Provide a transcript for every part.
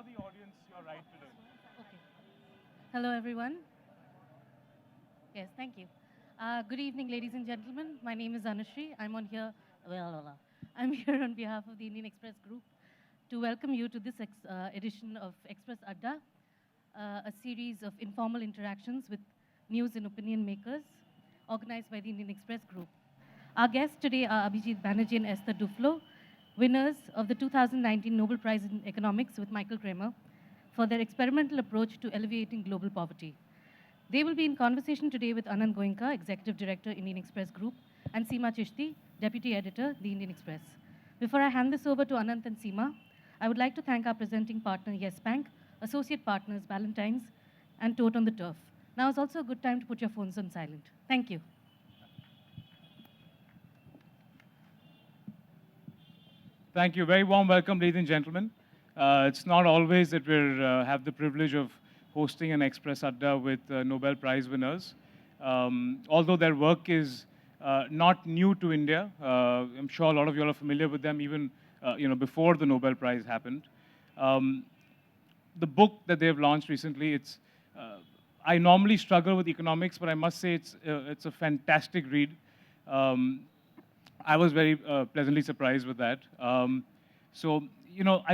show the audience your right today. Okay. Hello, everyone. Yes, thank you. Good evening, ladies and gentlemen. My name is Anushri. I'm here on behalf of the Indian Express Group to welcome you to this edition of Express Adda, a series of informal interactions with news and opinion makers organized by the Indian Express Group. Our guests today are Abhijit Banerjee and Esther Duflo, winners of the 2019 Nobel Prize in Economics with Michael Kramer for their experimental approach to alleviating global poverty. They will be in conversation today with Anand Goenka, Executive Director, Indian Express Group, and Seema Chishti, Deputy Editor, The Indian Express. Before I hand this over to Anand and Seema, I would like to thank our presenting partner, Yes Bank, associate partners, Valentine's, and Tote on the Turf. Now is also a good time to put your phones on silent. Thank you. Thank you. Very warm welcome, ladies and gentlemen. It's not always that we have the privilege of hosting an Express Adda with Nobel Prize winners. Although their work is not new to India, I'm sure a lot of you are familiar with them even before the Nobel Prize happened. The book that they've launched recently, I normally struggle with economics, but I must say it's a fantastic read. I was very pleasantly surprised with that. I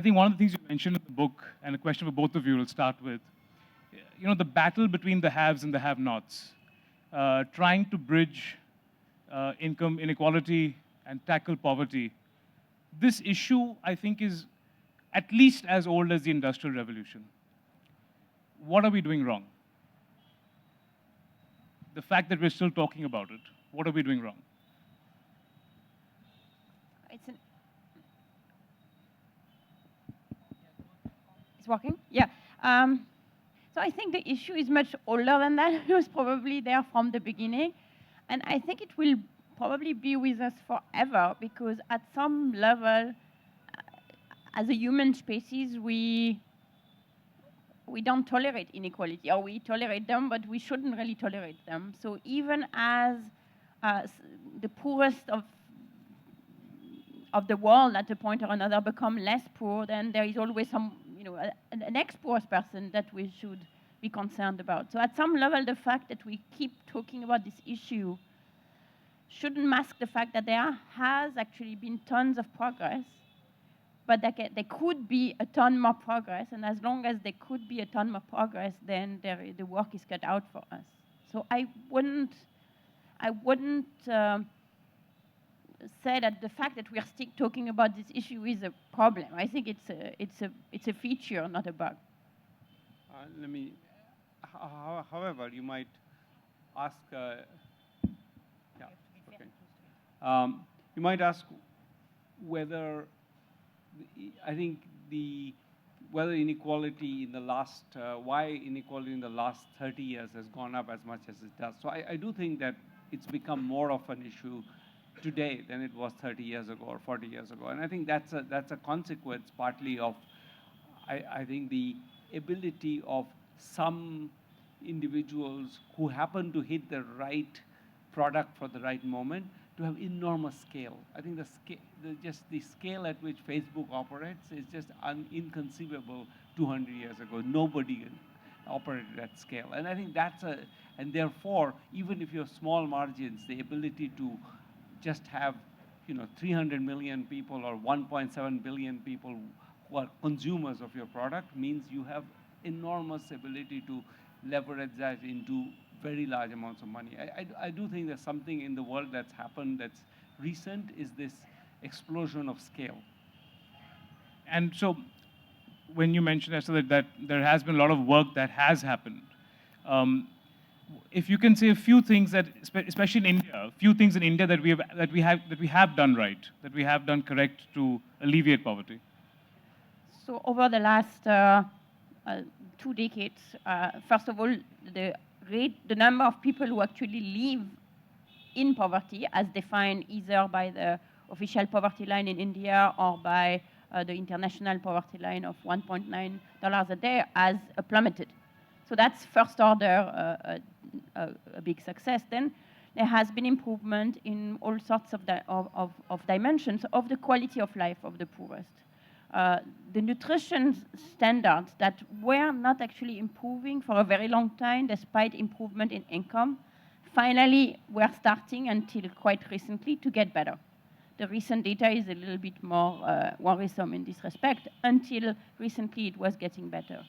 think one of the things you mentioned in the book, and a question for both of you will start with, the battle between the haves and the have-nots, trying to bridge income inequality and tackle poverty. This issue, I think, is at least as old as the Industrial Revolution. What are we doing wrong? The fact that we're still talking about it, what are we doing wrong? It's working? Yeah. So I think the issue is much older than that. It was probably there from the beginning. And I think it will probably be with us forever because at some level, as a human species, we don't tolerate inequality, or we tolerate them, but we shouldn't really tolerate them. So even as the poorest of the world at a point or another become less poor, then there is always some, an next-poorest person that we should be concerned about. So at some level, the fact that we keep talking about this issue shouldn't mask the fact that there has actually been tons of progress, but there could be a ton more progress, and as long as there could be a ton more progress, then the work is cut out for us. So I wouldn't say that the fact that we are still talking about this issue is a problem. I think it's a feature, not a bug. However, you might ask, you might ask whether, whether inequality in the last, why inequality in the last 30 years has gone up as much as it does. So I do think that it's become more of an issue today than it was 30 years ago or 40 years ago. And I think that's a consequence partly of, I think, the ability of some individuals who happen to hit the right product for the right moment to have enormous scale. I think the scale at which Facebook operates is just inconceivable 200 years ago. Nobody operated at scale. And I think and therefore, even if you have small margins, the ability to just have 300 million people or 1.7 billion people who are consumers of your product means you have enormous ability to leverage that into very large amounts of money. I do think there's something in the world that's happened that's recent, is this explosion of scale. And so when you mentioned, Esther, that there has been a lot of work that has happened, if you can say a few things that, especially in India, a few things in India that we have done right, that we have done correct to alleviate poverty. So over the last 2 decades, first of all, the number of people who actually live in poverty, as defined either by the official poverty line in India or by the international poverty line of $1.9 a day, has plummeted. So that's first order a big success. Then there has been improvement in all sorts of dimensions of the quality of life of the poorest. the nutrition standards that were not actually improving for a very long time despite improvement in income, finally were starting until quite recently to get better. The recent data is a little bit more worrisome in this respect. Until recently, it was getting better.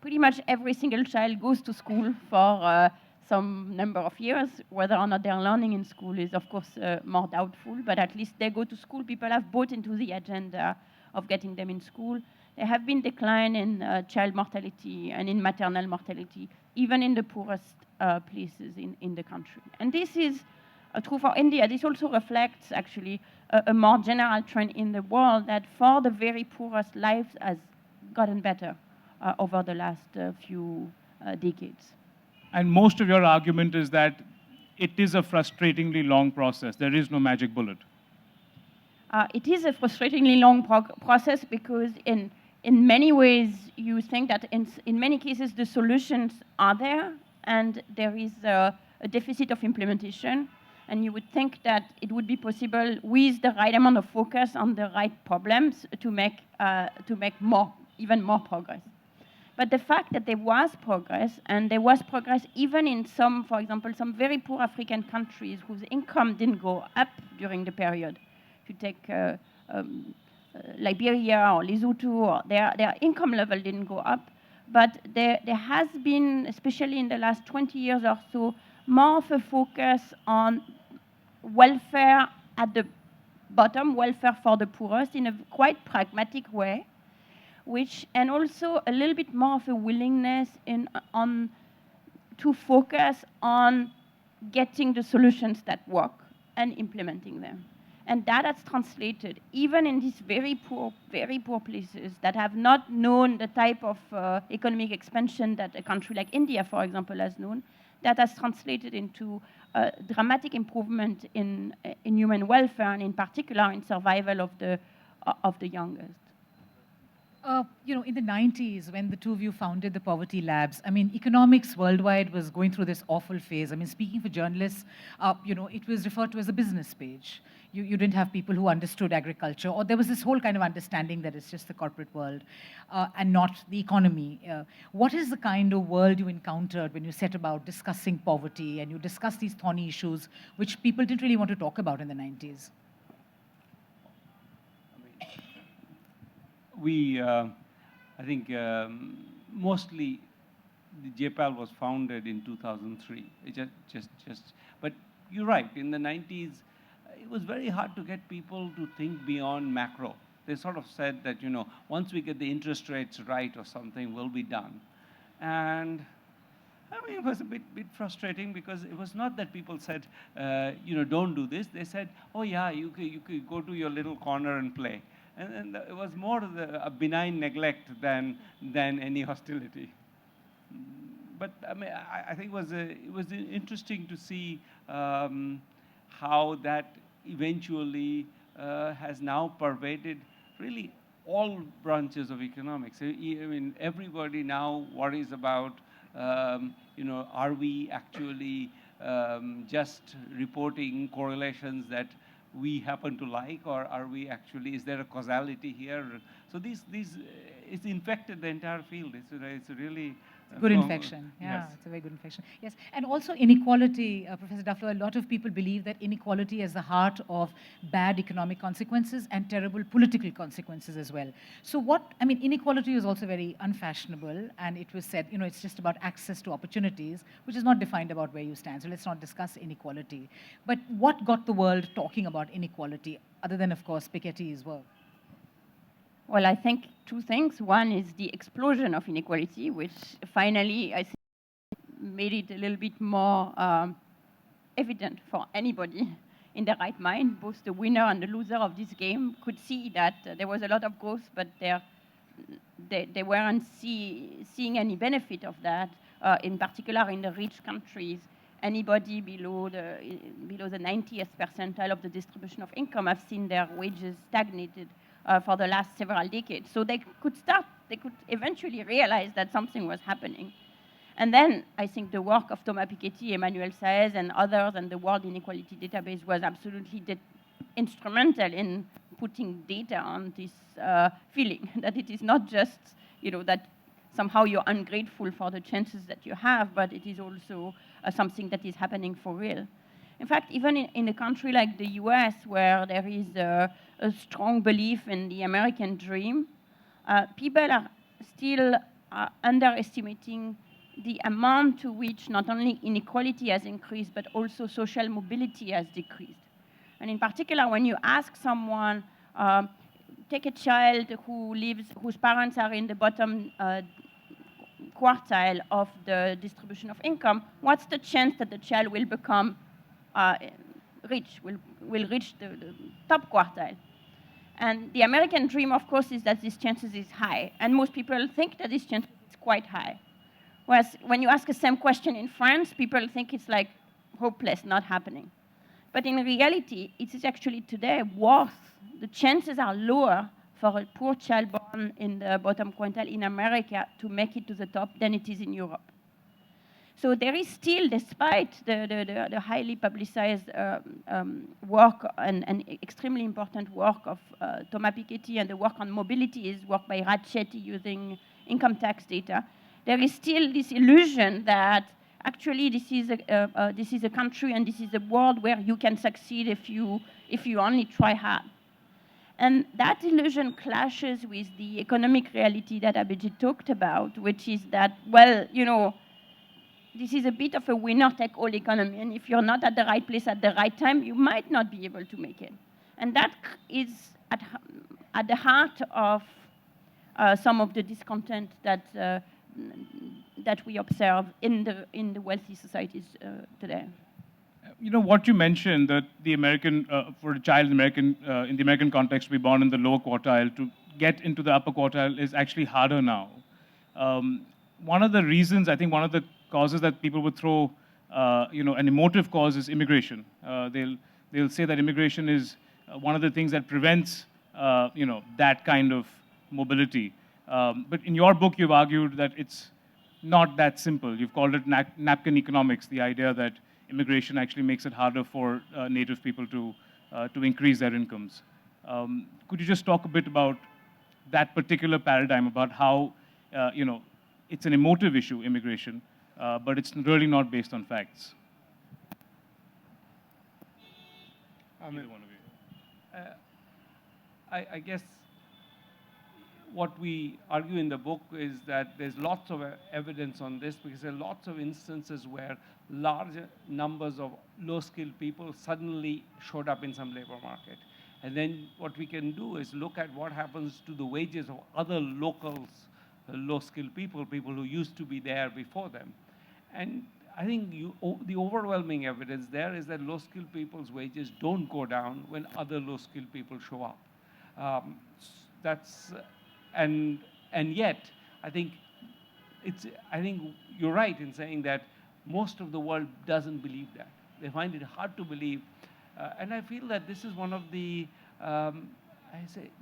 Pretty much every single child goes to school for some number of years. Whether or not they're learning in school is, of course, more doubtful, but at least they go to school. People have bought into the agenda of getting them in school. There have been decline in child mortality and in maternal mortality, even in the poorest places in the country. And this is true for India. This also reflects, actually, a more general trend in the world that for the very poorest, lives has gotten better over the last few decades. And most of your argument is that it is a frustratingly long process. There is no magic bullet. It is a frustratingly long process because in many ways you think that in many cases the solutions are there and there is a deficit of implementation. And you would think that it would be possible with the right amount of focus on the right problems to make even more progress. But the fact that there was progress, and there was progress even in some, for example, some very poor African countries whose income didn't go up during the period. If you take Liberia or Lesotho, their income level didn't go up. But there has been, especially in the last 20 years or so, more of a focus on welfare at the bottom, welfare for the poorest in a quite pragmatic way, and also a little bit more of a willingness to focus on getting the solutions that work and implementing them. And that has translated, even in these very poor places that have not known the type of economic expansion that a country like India, for example, has known, that has translated into a dramatic improvement in human welfare, and in particular in survival of the youngest. In the 90s, when the two of you founded the Poverty Labs, I mean, economics worldwide was going through this awful phase. I mean, speaking for journalists, it was referred to as a business page. You didn't have people who understood agriculture, or there was this whole kind of understanding that it's just the corporate world and not the economy. What is the kind of world you encountered when you set about discussing poverty and you discussed these thorny issues which people didn't really want to talk about in the 90s? I think mostly the JPAL was founded in 2003. But you're right, in the 90s, it was very hard to get people to think beyond macro. They sort of said that, once we get the interest rates right or something, we'll be done. And I mean, it was a bit frustrating because it was not that people said, don't do this. They said, oh yeah, you could go to your little corner and play. And it was more a benign neglect than any hostility. But I mean, I think it was interesting to see how that eventually has now pervaded really all branches of economics. I mean, everybody now worries about, are we actually just reporting correlations that we happen to like, or are we actually, is there a causality here? So it's infected the entire field. It's a really good infection. Yeah, yes. It's a very good infection. Yes, and also inequality, Professor Duflo, a lot of people believe that inequality is the heart of bad economic consequences and terrible political consequences as well. So inequality is also very unfashionable, and it was said, it's just about access to opportunities, which is not defined about where you stand. So let's not discuss inequality. But what got the world talking about inequality, other than, of course, Piketty's work? Well, I think two things. One is the explosion of inequality, which finally, I think, made it a little bit more evident for anybody in the right mind. Both the winner and the loser of this game could see that there was a lot of growth, but they weren't seeing any benefit of that, in particular in the rich countries. Anybody below the 90th percentile of the distribution of income have seen their wages stagnated for the last several decades. So they could eventually realize that something was happening. And then I think the work of Thomas Piketty, Emmanuel Saez, and others, and the World Inequality Database was absolutely instrumental in putting data on this feeling, that it is not just, that somehow you're ungrateful for the chances that you have, but it is also something that is happening for real. In fact, even in a country like the US, where there is a strong belief in the American dream, people are still underestimating the amount to which not only inequality has increased, but also social mobility has decreased. And in particular, when you ask someone, take a child whose parents are in the bottom quartile of the distribution of income, what's the chance that the child will become rich, will reach the top quartile? And the American dream, of course, is that this chances is high. And most people think that this chance is quite high. Whereas when you ask the same question in France, people think it's like hopeless, not happening. But in reality, it is actually today worse. The chances are lower for a poor child born in the bottom quintile in America to make it to the top than it is in Europe. So there is still, despite the highly publicized work and extremely important work of Thomas Piketty, and the work on mobility is work by Ratchetti using income tax data, there is still this illusion that actually this is a country and this is a world where you can succeed if you only try hard. And that illusion clashes with the economic reality that Abhijit talked about, which is that, well, this is a bit of a winner-take-all economy, and if you're not at the right place at the right time, you might not be able to make it. And that is at the heart of some of the discontent that we observe in the wealthy societies today. What you mentioned, that the American, for a child in the American context, to be born in the lower quartile, to get into the upper quartile is actually harder now. One of the reasons, I think one of the causes that people would throw, an emotive cause is immigration. They'll say that immigration is one of the things that prevents, that kind of mobility. But in your book, you've argued that it's not that simple. You've called it napkin economics, the idea that immigration actually makes it harder for native people to increase their incomes. Could you just talk a bit about that particular paradigm, about how, it's an emotive issue, immigration, but it's really not based on facts? Either one of you. I guess what we argue in the book is that there's lots of evidence on this, because there are lots of instances where large numbers of low-skilled people suddenly showed up in some labor market. And then what we can do is look at what happens to the wages of other locals, low-skilled people who used to be there before them. And I think the overwhelming evidence there is that low-skilled people's wages don't go down when other low-skilled people show up. And yet, I think you're right in saying that most of the world doesn't believe that. They find it hard to believe. And I feel that this is one of the,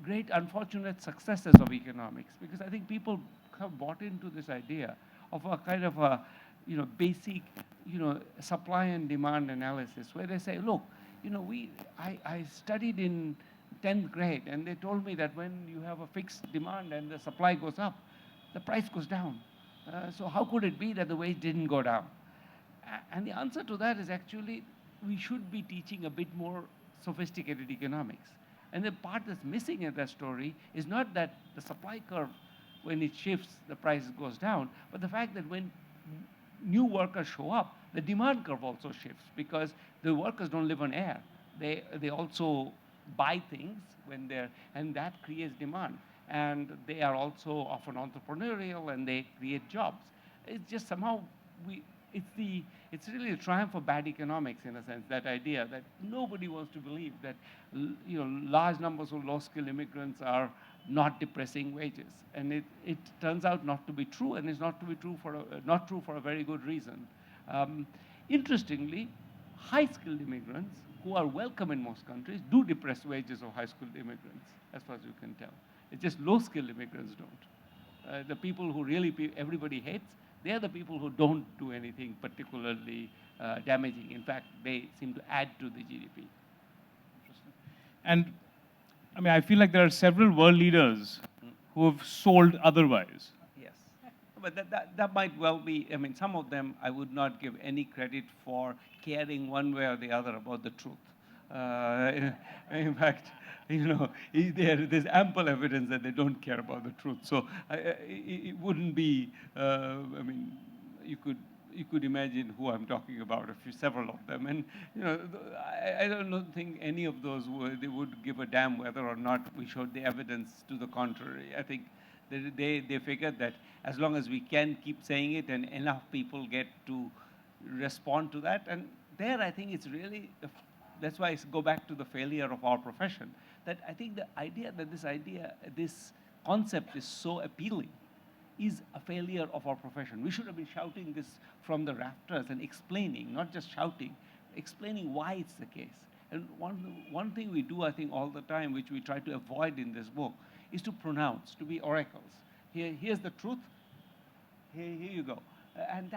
great unfortunate successes of economics, because I think people have bought into this idea of a kind of a, basic, supply and demand analysis, where they say, look, I studied in 10th grade, and they told me that when you have a fixed demand and the supply goes up, the price goes down. So how could it be that the wage didn't go down? And the answer to that is actually we should be teaching a bit more sophisticated economics. And the part that's missing in that story is not that the supply curve, when it shifts, the price goes down, but the fact that when new workers show up, the demand curve also shifts, because the workers don't live on air. They also buy things when and that creates demand. And they are also often entrepreneurial, and they create jobs. It's just somehow it's really a triumph of bad economics, in a sense, that idea that nobody wants to believe that large numbers of low-skilled immigrants are not depressing wages, and it turns out not to be true, and it's not true for a very good reason. Interestingly, high-skilled immigrants, who are welcome in most countries, do depress wages of high-skilled immigrants, as far as you can tell. It's just low-skilled immigrants don't. The people who really everybody hates, they are the people who don't do anything particularly damaging. In fact, they seem to add to the GDP. Interesting. And I mean, I feel like there are several world leaders who have sold otherwise. Yes. But that might well be, I mean, some of them I would not give any credit for caring one way or the other about the truth. In fact, there's ample evidence that they don't care about the truth. So it wouldn't be, I mean, you could imagine who I'm talking about, several of them. And, I don't think any of those they would give a damn whether or not we showed the evidence to the contrary. I think they figured that as long as we can keep saying it and enough people get to respond to that, and there I think it's really, that's why I go back to the failure of our profession, that I think the idea that this concept is so appealing is a failure of our profession. We should have been shouting this from the rafters and explaining, not just shouting, explaining why it's the case. And one thing we do, I think, all the time, which we try to avoid in this book, is to pronounce, to be oracles. Here's the truth. Here you go. And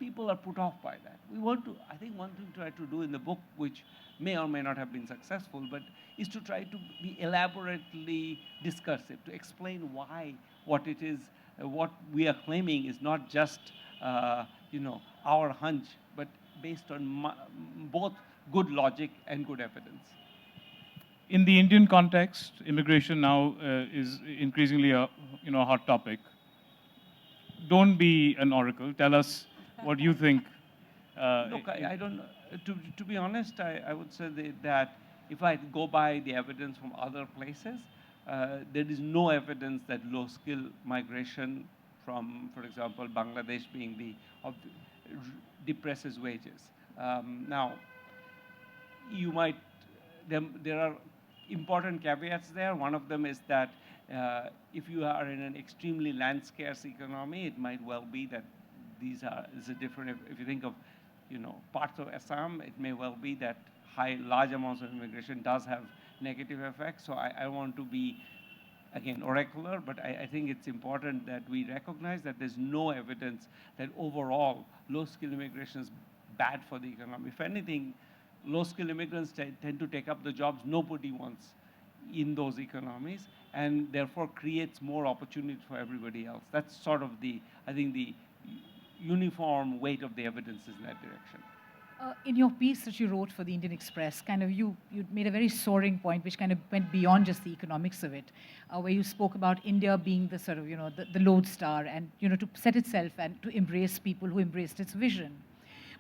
people are put off by that. I think one thing to try to do in the book, which may or may not have been successful, but is to try to be elaborately discursive, to explain why what it is, what we are claiming is not just, our hunch, but based on both good logic and good evidence. In the Indian context, immigration now is increasingly a hot topic. Don't be an oracle. Tell us what you think. Look, I don't. To be honest, I would say that if I go by the evidence from other places, there is no evidence that low-skill migration from, for example, Bangladesh being depresses wages. Now, there are important caveats there. One of them is that if you are in an extremely land-scarce economy, it might well be that is a different. If you think of, parts of Assam, it may well be that large amounts of immigration does have negative effects. So I want to be, again, oracular, but I think it's important that we recognize that there's no evidence that overall low-skill immigration is bad for the economy. If anything, low-skill immigrants tend to take up the jobs nobody wants in those economies, and therefore creates more opportunity for everybody else. That's sort of I think the uniform weight of the evidence is in that direction. In your piece that you wrote for the Indian Express, kind of you made a very soaring point, which kind of went beyond just the economics of it, where you spoke about India being the sort of, the lodestar and, to set itself and to embrace people who embraced its vision.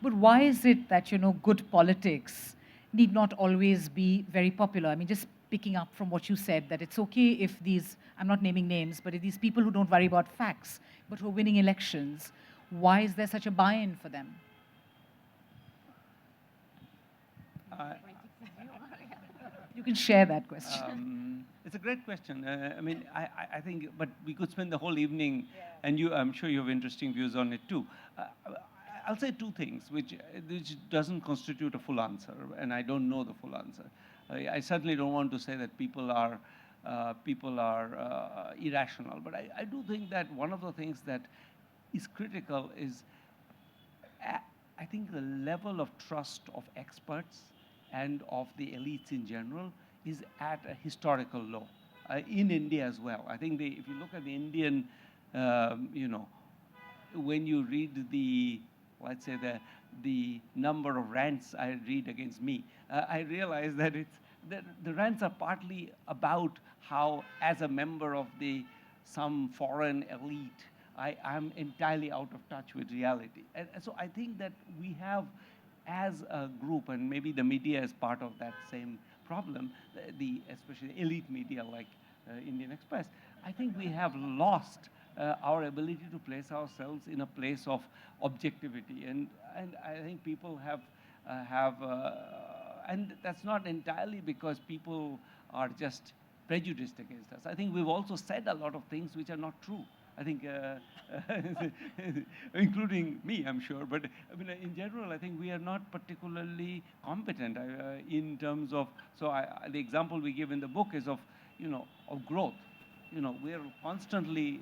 But why is it that, good politics need not always be very popular? I mean, just picking up from what you said, that it's okay if I'm not naming names, but if these people who don't worry about facts, but who are winning elections, why is there such a buy-in for them? You can share that question. It's a great question. I mean, I think, but we could spend the whole evening, and I'm sure you have interesting views on it too. I'll say two things, which doesn't constitute a full answer, and I don't know the full answer. I certainly don't want to say that people are irrational, but I do think that one of the things that is critical is, I think, the level of trust of experts and of the elites in general is at a historical low in India as well. I think if you look at the Indian, when you read let's say the number of rants I read against me, I realize that the rants are partly about how, as a member of some foreign elite, I'm entirely out of touch with reality. And so I think that we have, as a group, and maybe the media is part of that same problem, especially elite media like Indian Express, I think we have lost our ability to place ourselves in a place of objectivity. And I think people have and that's not entirely because people are just prejudiced against us. I think we've also said a lot of things which are not true. I think, including me, I'm sure. But I mean, in general, I think we are not particularly competent in terms of. So the example we give in the book is of growth. We are constantly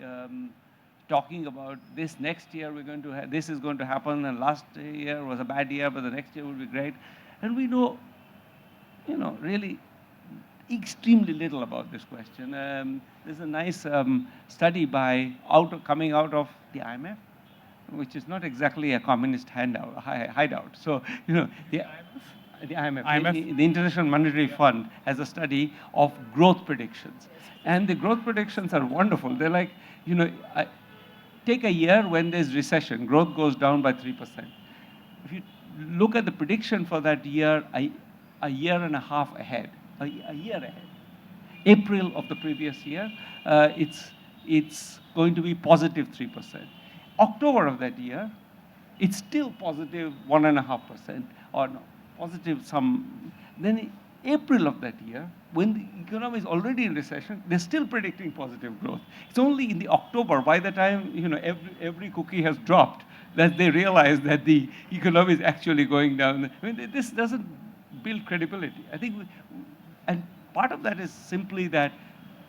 talking about this next year this is going to happen, and last year was a bad year, but the next year will be great. And we know, really, extremely little about this question. There's a nice study coming out of the IMF, which is not exactly a communist hideout. So, the IMF, the International Monetary Fund, has a study of growth predictions. And the growth predictions are wonderful. They're like, take a year when there's recession, growth goes down by 3%. If you look at the prediction for that year, a year and a half ahead, a year ahead, April of the previous year, it's going to be positive 3%. October of that year, it's still positive 1.5%, or no, positive some. Then April of that year, when the economy is already in recession, they're still predicting positive growth. It's only in the October, by the time every cookie has dropped, that they realize that the economy is actually going down. I mean, this doesn't build credibility. I think, and part of that is simply that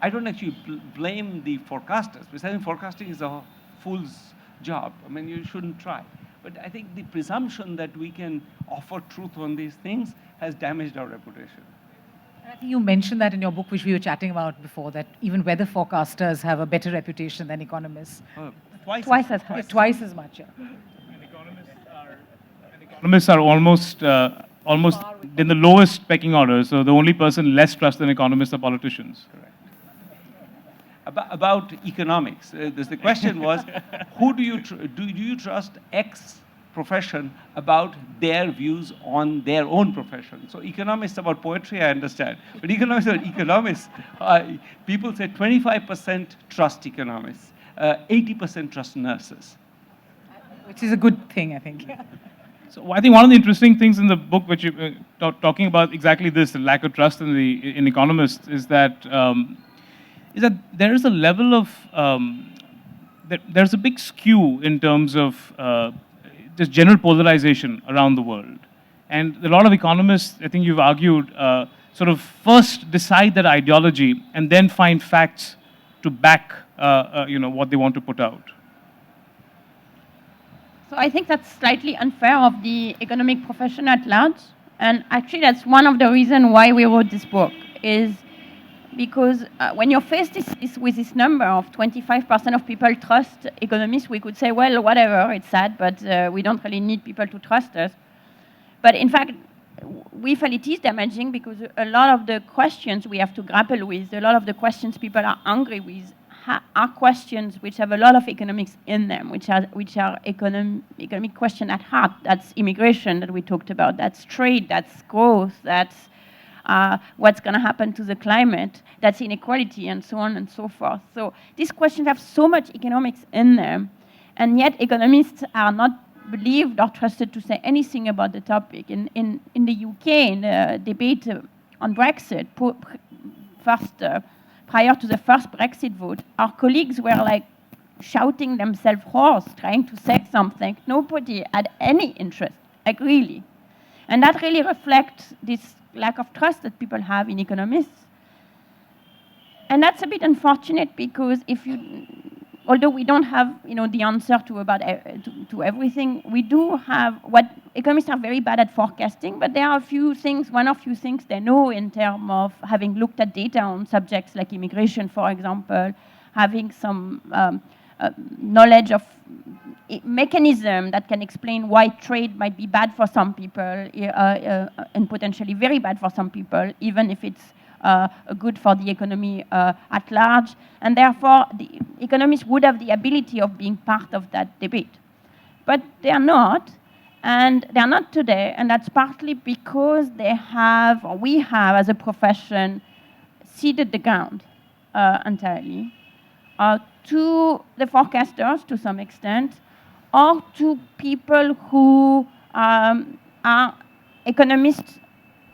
I don't actually blame the forecasters, because I think forecasting is a fool's job. I mean, you shouldn't try. But I think the presumption that we can offer truth on these things has damaged our reputation. I think you mentioned that in your book, which we were chatting about before, that even weather forecasters have a better reputation than economists. Twice as high. Twice as much, yeah. And economists are almost in the lowest pecking order. So the only person less trust than economists are politicians. Correct. About economics, the question was, who do you trust X profession about their views on their own profession? So economists about poetry, I understand. But economists about economists, people say 25% trust economists, 80% trust nurses. Which is a good thing, I think. So I think one of the interesting things in the book, which you talking about exactly this, the lack of trust in economists, is that there is a level of there's a big skew in terms of just general polarization around the world, and a lot of economists, I think you've argued, sort of first decide that ideology and then find facts to back what they want to put out. So I think that's slightly unfair of the economic profession at large. And actually, that's one of the reasons why we wrote this book, is because when you're faced with this number of 25% of people trust economists, we could say, well, whatever, it's sad, but we don't really need people to trust us. But in fact, we feel it is damaging, because a lot of the questions we have to grapple with, a lot of the questions people are angry with, are questions which have a lot of economics in them, which are economic questions at heart. That's immigration that we talked about. That's trade. That's growth. That's what's going to happen to the climate. That's inequality, and so on and so forth. So these questions have so much economics in them, and yet economists are not believed or trusted to say anything about the topic. In the UK, in the debate on Brexit, prior to the first Brexit vote, our colleagues were like shouting themselves hoarse, trying to say something. Nobody had any interest, like really. And that really reflects this lack of trust that people have in economists. And that's a bit unfortunate, because although we don't have the answer to everything, we do have what economists are very bad at forecasting, but there are one or few things they know in terms of having looked at data on subjects like immigration, for example, having some knowledge of mechanism that can explain why trade might be bad for some people and potentially very bad for some people, even if it's good for the economy at large. And therefore, the economists would have the ability of being part of that debate. But they are not, and they are not today, and that's partly because we have, as a profession, ceded the ground entirely to the forecasters to some extent, or to people who are economists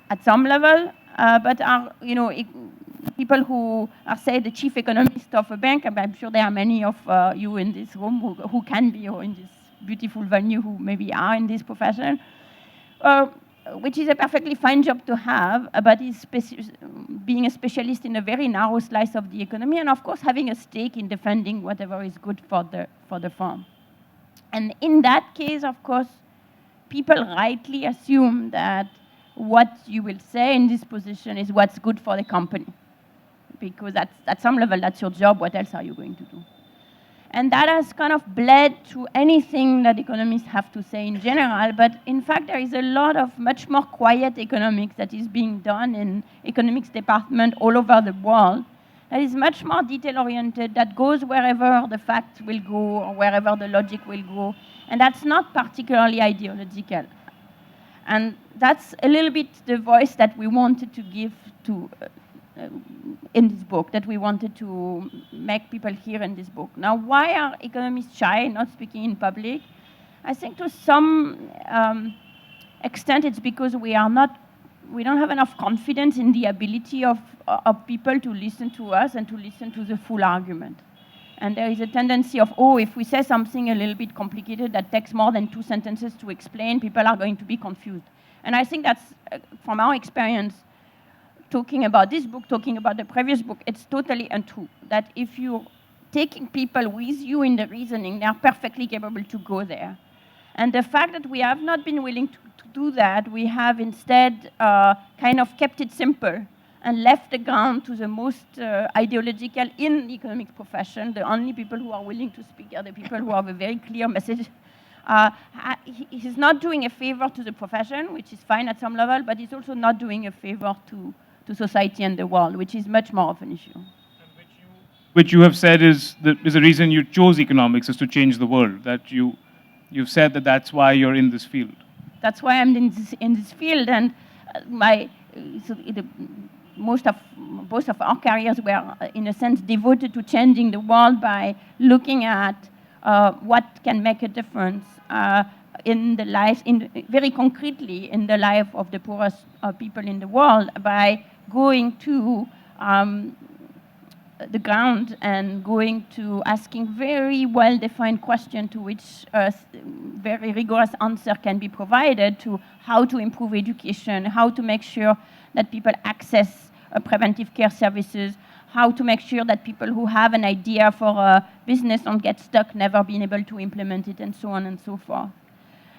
at some level, but are people who are, say, the chief economist of a bank. I'm sure there are many of you in this room who can be, or in this beautiful venue, who maybe are in this profession, which is a perfectly fine job to have, but is being a specialist in a very narrow slice of the economy, and of course having a stake in defending whatever is good for the firm. And in that case, of course, people rightly assume that what you will say in this position is what's good for the company. Because at some level, that's your job. What else are you going to do? And that has kind of bled to anything that economists have to say in general. But in fact, there is a lot of much more quiet economics that is being done in economics department all over the world. That is much more detail-oriented, that goes wherever the facts will go or wherever the logic will go. And that's not particularly ideological. And that's a little bit the voice that we wanted to give to in this book, that we wanted to make people hear in this book. Now, why are economists shy, not speaking in public? I think to some extent it's because we don't have enough confidence in the ability of people to listen to us and to listen to the full argument. And there is a tendency of, oh, if we say something a little bit complicated that takes more than 2 sentences to explain, people are going to be confused. And I think that's, from our experience, talking about this book, talking about the previous book, it's totally untrue. That if you're taking people with you in the reasoning, they are perfectly capable to go there. And the fact that we have not been willing to do that, we have instead kind of kept it simple and left the ground to the most ideological in the economics profession. The only people who are willing to speak are the people who have a very clear message. He's not doing a favor to the profession, which is fine at some level, but he's also not doing a favor to society and the world, which is much more of an issue. Which you have said is the reason you chose economics, is to change the world. That you've said that that's why you're in this field. That's why I'm in this field, and most of our careers were, in a sense, devoted to changing the world by looking at what can make a difference in the life, very concretely in the life of the poorest people in the world, by going to the ground and going to asking very well-defined questions to which a very rigorous answer can be provided to how to improve education, how to make sure that people access preventive care services, how to make sure that people who have an idea for a business don't get stuck, never being able to implement it, and so on and so forth.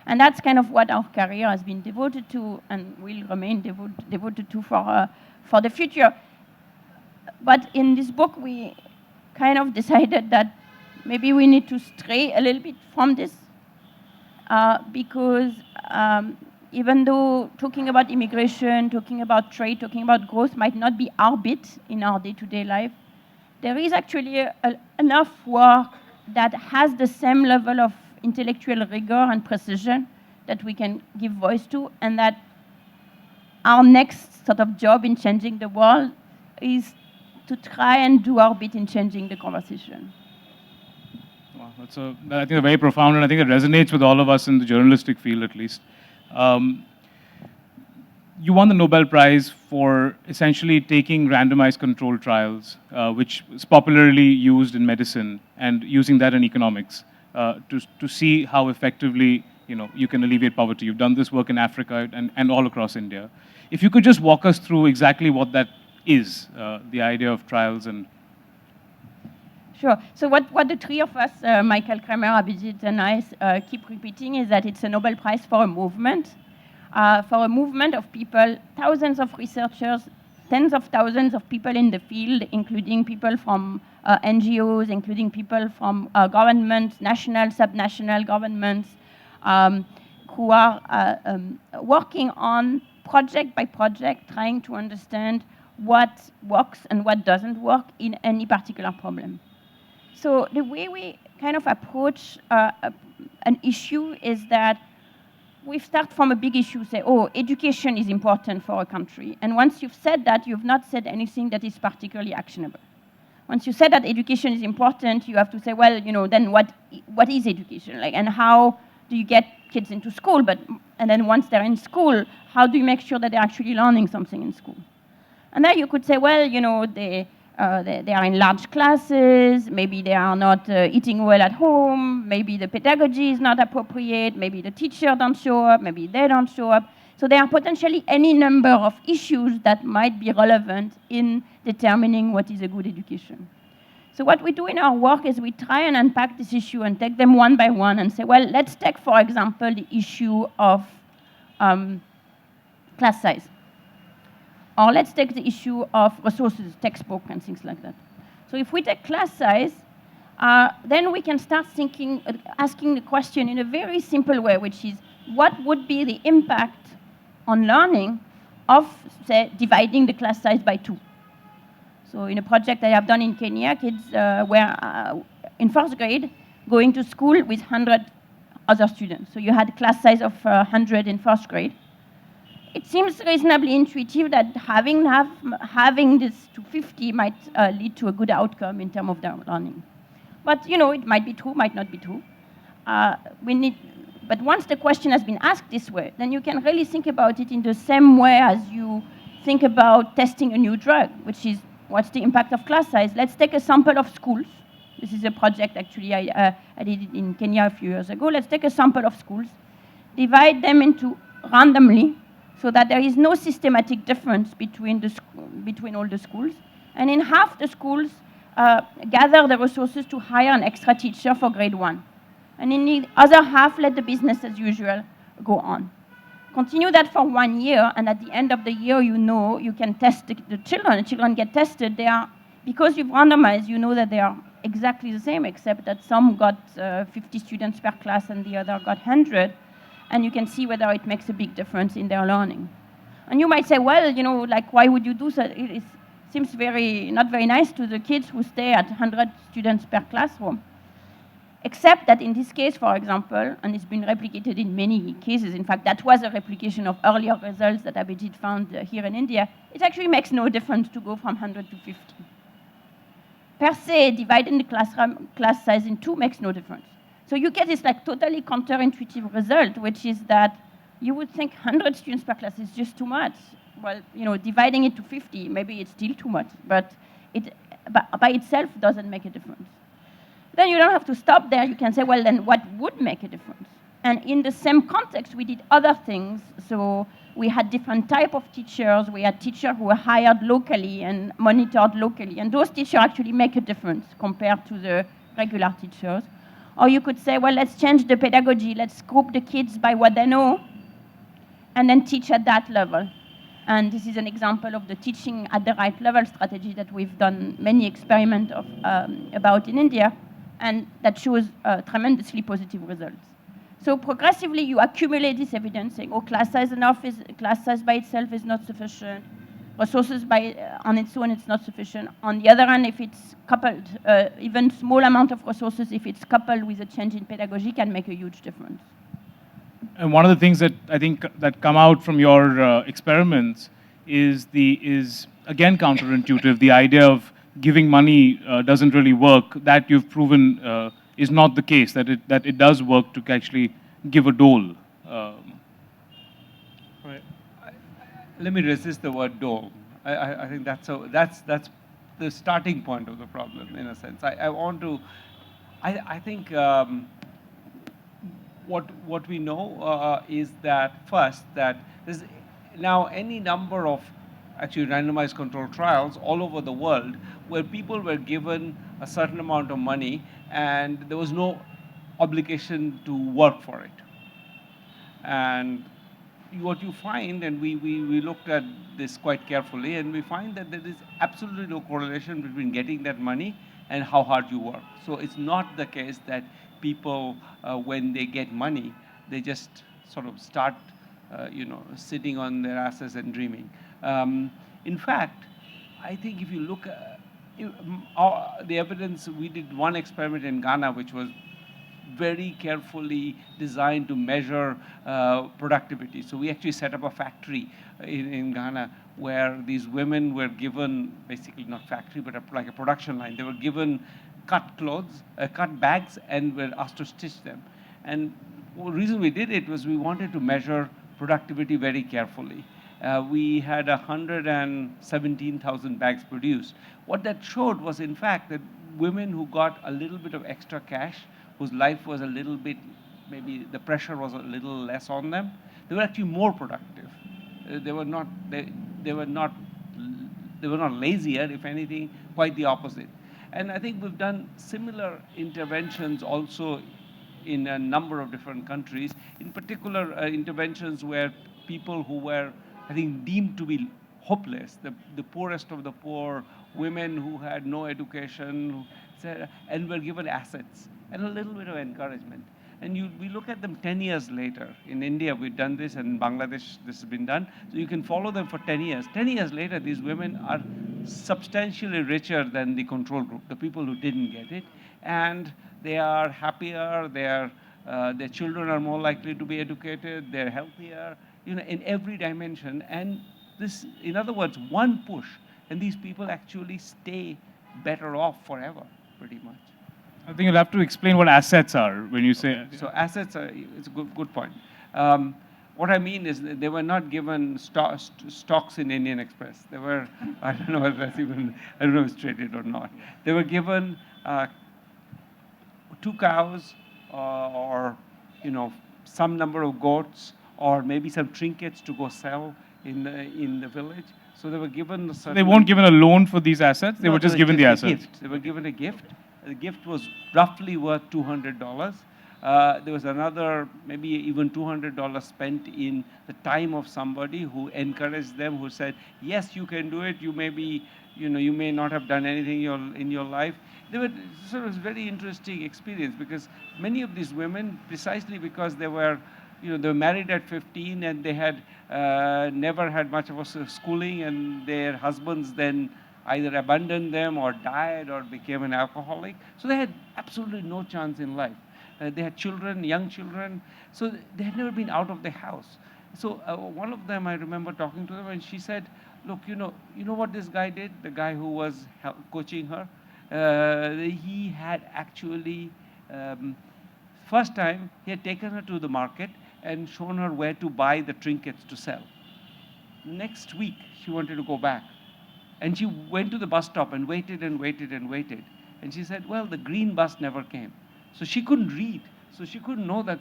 And that's kind of what our career has been devoted to and will remain devoted to for the future. But in this book, we kind of decided that maybe we need to stray a little bit from this because even though talking about immigration, talking about trade, talking about growth might not be our bit in our day-to-day life, there is actually enough work that has the same level of intellectual rigor and precision that we can give voice to, and that our next sort of job in changing the world is to try and do our bit in changing the conversation. Wow, that's I think very profound, and I think it resonates with all of us in the journalistic field, at least. You won the Nobel Prize for essentially taking randomized controlled trials, which is popularly used in medicine, and using that in economics to see how effectively you can alleviate poverty. You've done this work in Africa and all across India. If you could just walk us through exactly what that is, the idea of trials and... Sure. So what the three of us, Michael Kramer, Abhijit, and I, keep repeating is that it's a Nobel Prize for a movement of people, thousands of researchers, tens of thousands of people in the field, including people from NGOs, including people from governments, national, subnational governments, who are working on project by project, trying to understand what works and what doesn't work in any particular problem. So the way we kind of approach an issue is that we start from a big issue, say, oh, education is important for a country. And once you've said that, you've not said anything that is particularly actionable. Once you said that education is important, you have to say, well, then what is education? Like, and how do you get kids into school? And then once they're in school, how do you make sure that they're actually learning something in school? And then you could say, well, they are in large classes, maybe they are not eating well at home, maybe the pedagogy is not appropriate, maybe the teacher don't show up, maybe they don't show up. So there are potentially any number of issues that might be relevant in determining what is a good education. So what we do in our work is we try and unpack this issue and take them one by one and say, well, let's take, for example, the issue of class size. Or let's take the issue of resources, textbook, and things like that. So if we take class size, then we can start thinking, asking the question in a very simple way, which is, what would be the impact on learning of, say, dividing the class size by 2? So in a project I have done in Kenya, kids were in first grade going to school with 100 other students. So you had a class size of 100 in first grade. It seems reasonably intuitive that having this to 50 might lead to a good outcome in terms of their learning. But it might be true, might not be true. But once the question has been asked this way, then you can really think about it in the same way as you think about testing a new drug, which is, what's the impact of class size? Let's take a sample of schools. This is a project, actually, I did it in Kenya a few years ago. Let's take a sample of schools, divide them into randomly, so that there is no systematic difference between all the schools. And in half the schools, gather the resources to hire an extra teacher for grade 1. And in the other half, let the business as usual go on. Continue that for 1 year, and at the end of the year, you can test the children. The children get tested. Because you've randomized, you know that they are exactly the same, except that some got 50 students per class and the other got 100. And you can see whether it makes a big difference in their learning. And you might say, well, why would you do so? It seems not very nice to the kids who stay at 100 students per classroom. Except that in this case, for example, and it's been replicated in many cases, in fact, that was a replication of earlier results that Abhijit found here in India, it actually makes no difference to go from 100 to 50. Per se, dividing the class size in 2 makes no difference. So you get this totally counterintuitive result, which is that you would think 100 students per class is just too much. Well, dividing it to 50, maybe it's still too much, but it by itself doesn't make a difference. Then you don't have to stop there. You can say, well, then what would make a difference? And in the same context, we did other things. So we had different type of teachers. We had teachers who were hired locally and monitored locally. And those teachers actually make a difference compared to the regular teachers. Or you could say, well, let's change the pedagogy. Let's group the kids by what they know and then teach at that level. And this is an example of the teaching at the right level strategy that we've done many experiments about in India, and that shows tremendously positive results. So progressively, you accumulate this evidence, saying, class size by itself is not sufficient. Resources on its own, it's not sufficient. On the other hand, if it's coupled, even small amount of resources, if it's coupled with a change in pedagogy, can make a huge difference. And one of the things that I think that come out from your experiments is again counterintuitive. The idea of giving money doesn't really work. That you've proven is not the case. That it does work to actually give a dole. Right. Let me resist the word dole. I think that's the starting point of the problem, in a sense. I think what we know is that first, that there's now any number of actually randomized controlled trials all over the world where people were given a certain amount of money and there was no obligation to work for it. And what you find, and we looked at this quite carefully, and we find that there is absolutely no correlation between getting that money and how hard you work. So it's not the case that people, when they get money, they just sort of start, sitting on their asses and dreaming. In fact, I think if you look at the evidence, we did one experiment in Ghana, which was very carefully designed to measure productivity. So we actually set up a factory in Ghana where these women were given, basically not factory, but like a production line. They were given cut clothes, cut bags, and were asked to stitch them. And the reason we did it was we wanted to measure productivity very carefully. We had 117,000 bags produced. What that showed was, in fact, that women who got a little bit of extra cash, whose life was a little bit, maybe the pressure was a little less on them, they were actually more productive. They were not lazier, if anything, quite the opposite. And I think we've done similar interventions also in a number of different countries, in particular interventions where people who were I think, deemed to be hopeless, the poorest of the poor, women who had no education, and were given assets and a little bit of encouragement. And we look at them 10 years later. In India, we've done this, and in Bangladesh, this has been done. So you can follow them for 10 years. 10 years later, these women are substantially richer than the control group, the people who didn't get it. And they are happier, their children are more likely to be educated, they're healthier, in every dimension. And this, in other words, one push, and these people actually stay better off forever, pretty much. I think you'll have to explain what assets are when you say. So assets are, it's a good point. What I mean is that they were not given stocks in Indian Express. They were, I don't know if that's even, I don't know if it's traded or not. They were given 2 cows or, some number of goats, or maybe some trinkets to go sell in the village. So they were given a certain... They weren't given a loan for these assets? They were just given the assets? Gift. They were given a gift. The gift was roughly worth $200. There was another, maybe even $200 spent in the time of somebody who encouraged them, who said, yes, you can do it. You may be, you may not have done anything in your life. They were sort of a very interesting experience, because many of these women, precisely because they were married at 15 and they had never had much of a schooling, and their husbands then either abandoned them or died or became an alcoholic. So they had absolutely no chance in life. They had children, young children, so they had never been out of the house. So one of them, I remember talking to them, and she said, look, you know what this guy did, the guy who was coaching her? He had actually, first time, he had taken her to the market and shown her where to buy the trinkets to sell. Next week, she wanted to go back. And she went to the bus stop and waited and waited and waited. And she said, well, the green bus never came. So she couldn't read. So she couldn't know that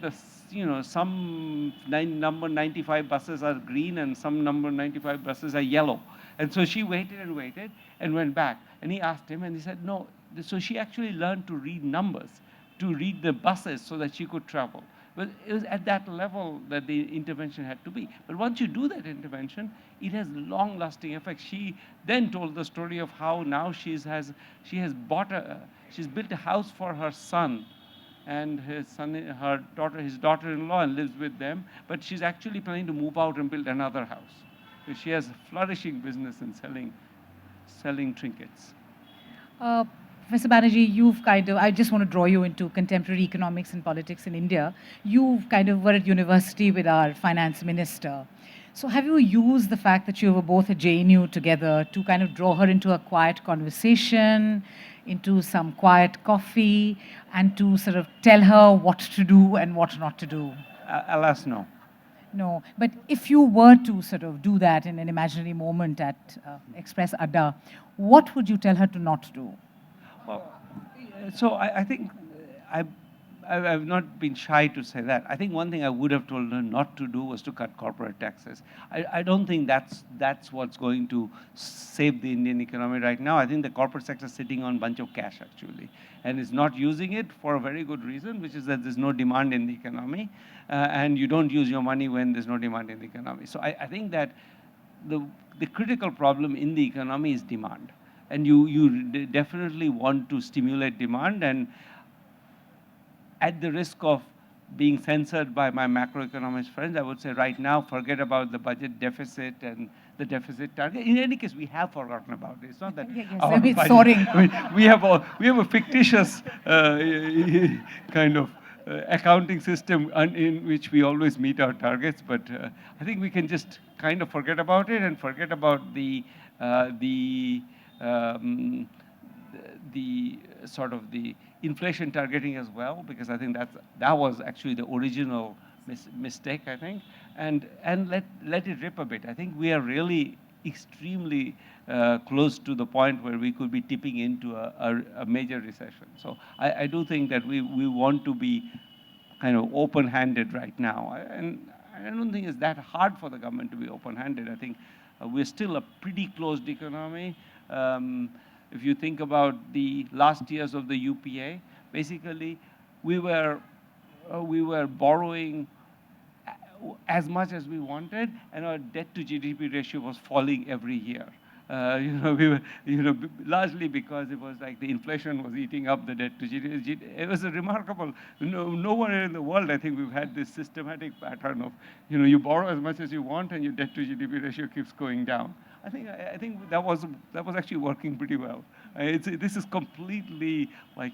some number 95 buses are green and some number 95 buses are yellow. And so she waited and waited and went back. And he asked him, and he said, no. So she actually learned to read numbers, to read the buses so that she could travel. But it was at that level that the intervention had to be. But once you do that intervention, it has long-lasting effects. She then told the story of how now she's built a house for her son, and his daughter-in-law, and lives with them. But she's actually planning to move out and build another house. So she has a flourishing business in selling trinkets. Professor Banerjee, I just want to draw you into contemporary economics and politics in India. You were at university with our finance minister. So have you used the fact that you were both at JNU together to draw her into a quiet conversation, into some quiet coffee, and to sort of tell her what to do and what not to do? Alas, no. No, but if you were to sort of do that in an imaginary moment at Express Adda, what would you tell her to not do? Well, so I think I've not been shy to say that. I think one thing I would have told her not to do was to cut corporate taxes. I don't think that's what's going to save the Indian economy right now. I think the corporate sector is sitting on a bunch of cash, actually, and is not using it for a very good reason, which is that there's no demand in the economy, and you don't use your money when there's no demand in the economy. So I think that the critical problem in the economy is demand. And you definitely want to stimulate demand, and at the risk of being censored by my macroeconomist friends, I would say right now, forget about the budget deficit and the deficit target. In any case, we have forgotten about it. It's not that our budget, soaring. we have a fictitious kind of accounting system in which we always meet our targets, but I think we can just kind of forget about it and forget about the sort of the inflation targeting as well, because I think that was actually the original mistake, I think, and let it rip a bit. I think we are really extremely close to the point where we could be tipping into a major recession. So I do think that we want to be kind of open-handed right now, and I don't think it's that hard for the government to be open-handed. I think we're still a pretty closed economy. If you think about the last years of the UPA, basically we were borrowing as much as we wanted, and our debt to GDP ratio was falling every year. We were, largely because it was like the inflation was eating up the debt to GDP. It was a remarkable, nowhere in the world, I think we've had this systematic pattern of, you borrow as much as you want and your debt to GDP ratio keeps going down. I think that was actually working pretty well. This is completely like,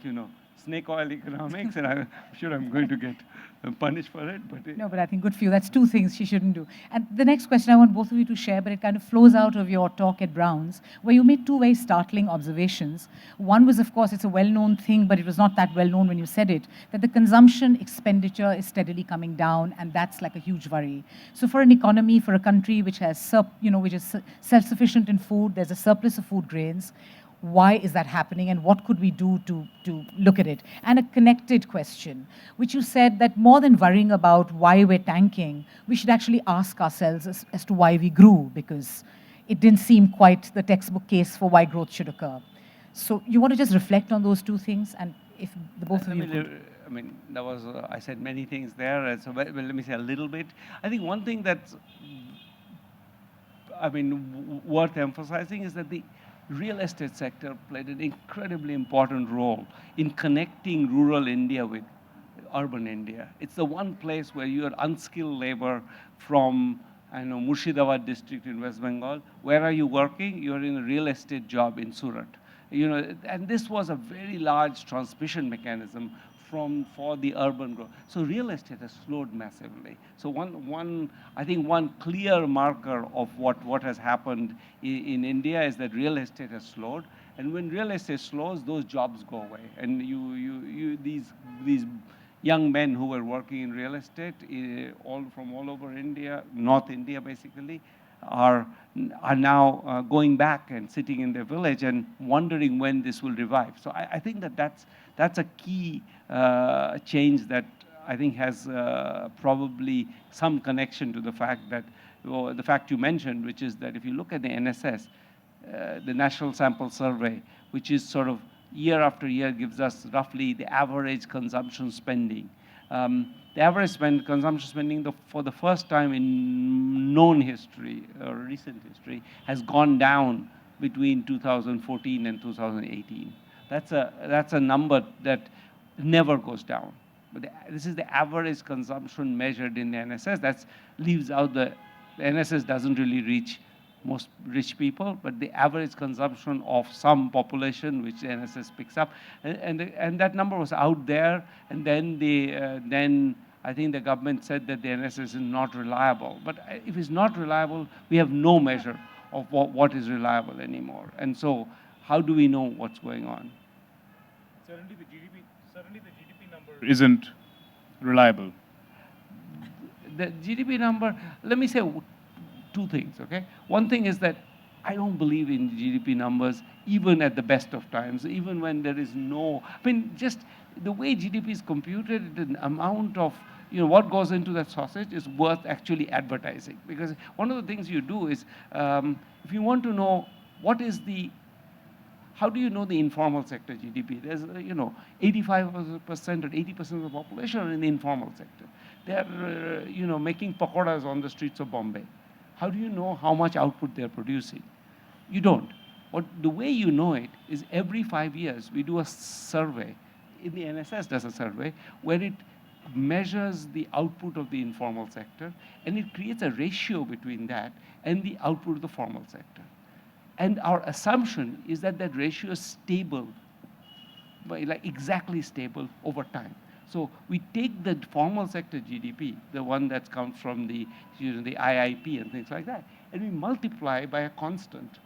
snake oil economics, and I'm sure I'm going to get punished for it. No, but I think good for you. That's two things she shouldn't do. And the next question I want both of you to share, but it kind of flows out of your talk at Brown's, where you made two very startling observations. One was, of course, it's a well-known thing, but it was not that well-known when you said it, that the consumption expenditure is steadily coming down, and that's like a huge worry. So for an economy, for a country which has, which is self-sufficient in food, there's a surplus of food grains. Why is that happening, and what could we do to look at it? And a connected question, which you said that more than worrying about why we're tanking, we should actually ask ourselves as to why we grew, because it didn't seem quite the textbook case for why growth should occur. So you want to just reflect on those two things, and if the both of you could. I mean, that was, I said many things there, and so let me say a little bit. I think one thing that's, worth emphasizing is that the real estate sector played an incredibly important role in connecting rural India with urban India. It's the one place where you are unskilled labor from, Murshidabad district in West Bengal. Where are you working? You're in a real estate job in Surat. And this was a very large transmission mechanism for the urban growth. So real estate has slowed massively. So I think one clear marker of what has happened in India is that real estate has slowed. And when real estate slows, those jobs go away. And these young men who were working in real estate, from all over India, North India basically, are now going back and sitting in their village and wondering when this will revive. So I think that's a key change that I think has probably some connection to the fact that, the fact you mentioned, which is that if you look at the NSS, the National Sample Survey, which is sort of year after year gives us roughly the average consumption spending. The average consumption spending for the first time in known history, or recent history, has gone down between 2014 and 2018. That's a number that never goes down. But this is the average consumption measured in the NSS. That leaves out the NSS doesn't really reach most rich people, but the average consumption of some population, which the NSS picks up, and that number was out there, and then I think the government said that the NSS is not reliable. But if it's not reliable, we have no measure of what is reliable anymore. And so, how do we know what's going on? Certainly the GDP number isn't reliable. The GDP number, let me say two things, okay? One thing is that I don't believe in GDP numbers, even at the best of times, even when there is just the way GDP is computed, the amount of, what goes into that sausage is worth actually advertising. Because one of the things you do is, if you want to know how do you know the informal sector GDP? There's, 85% or 80% of the population are in the informal sector. They're, making pakoras on the streets of Bombay. How do you know how much output they're producing? You don't. The way you know it is every 5 years we do a survey. The NSS does a survey where it measures the output of the informal sector, and it creates a ratio between that and the output of the formal sector. And our assumption is that that ratio is stable, exactly stable over time. So we take the formal sector GDP, the one that comes from the IIP and things like that, and we multiply by a constant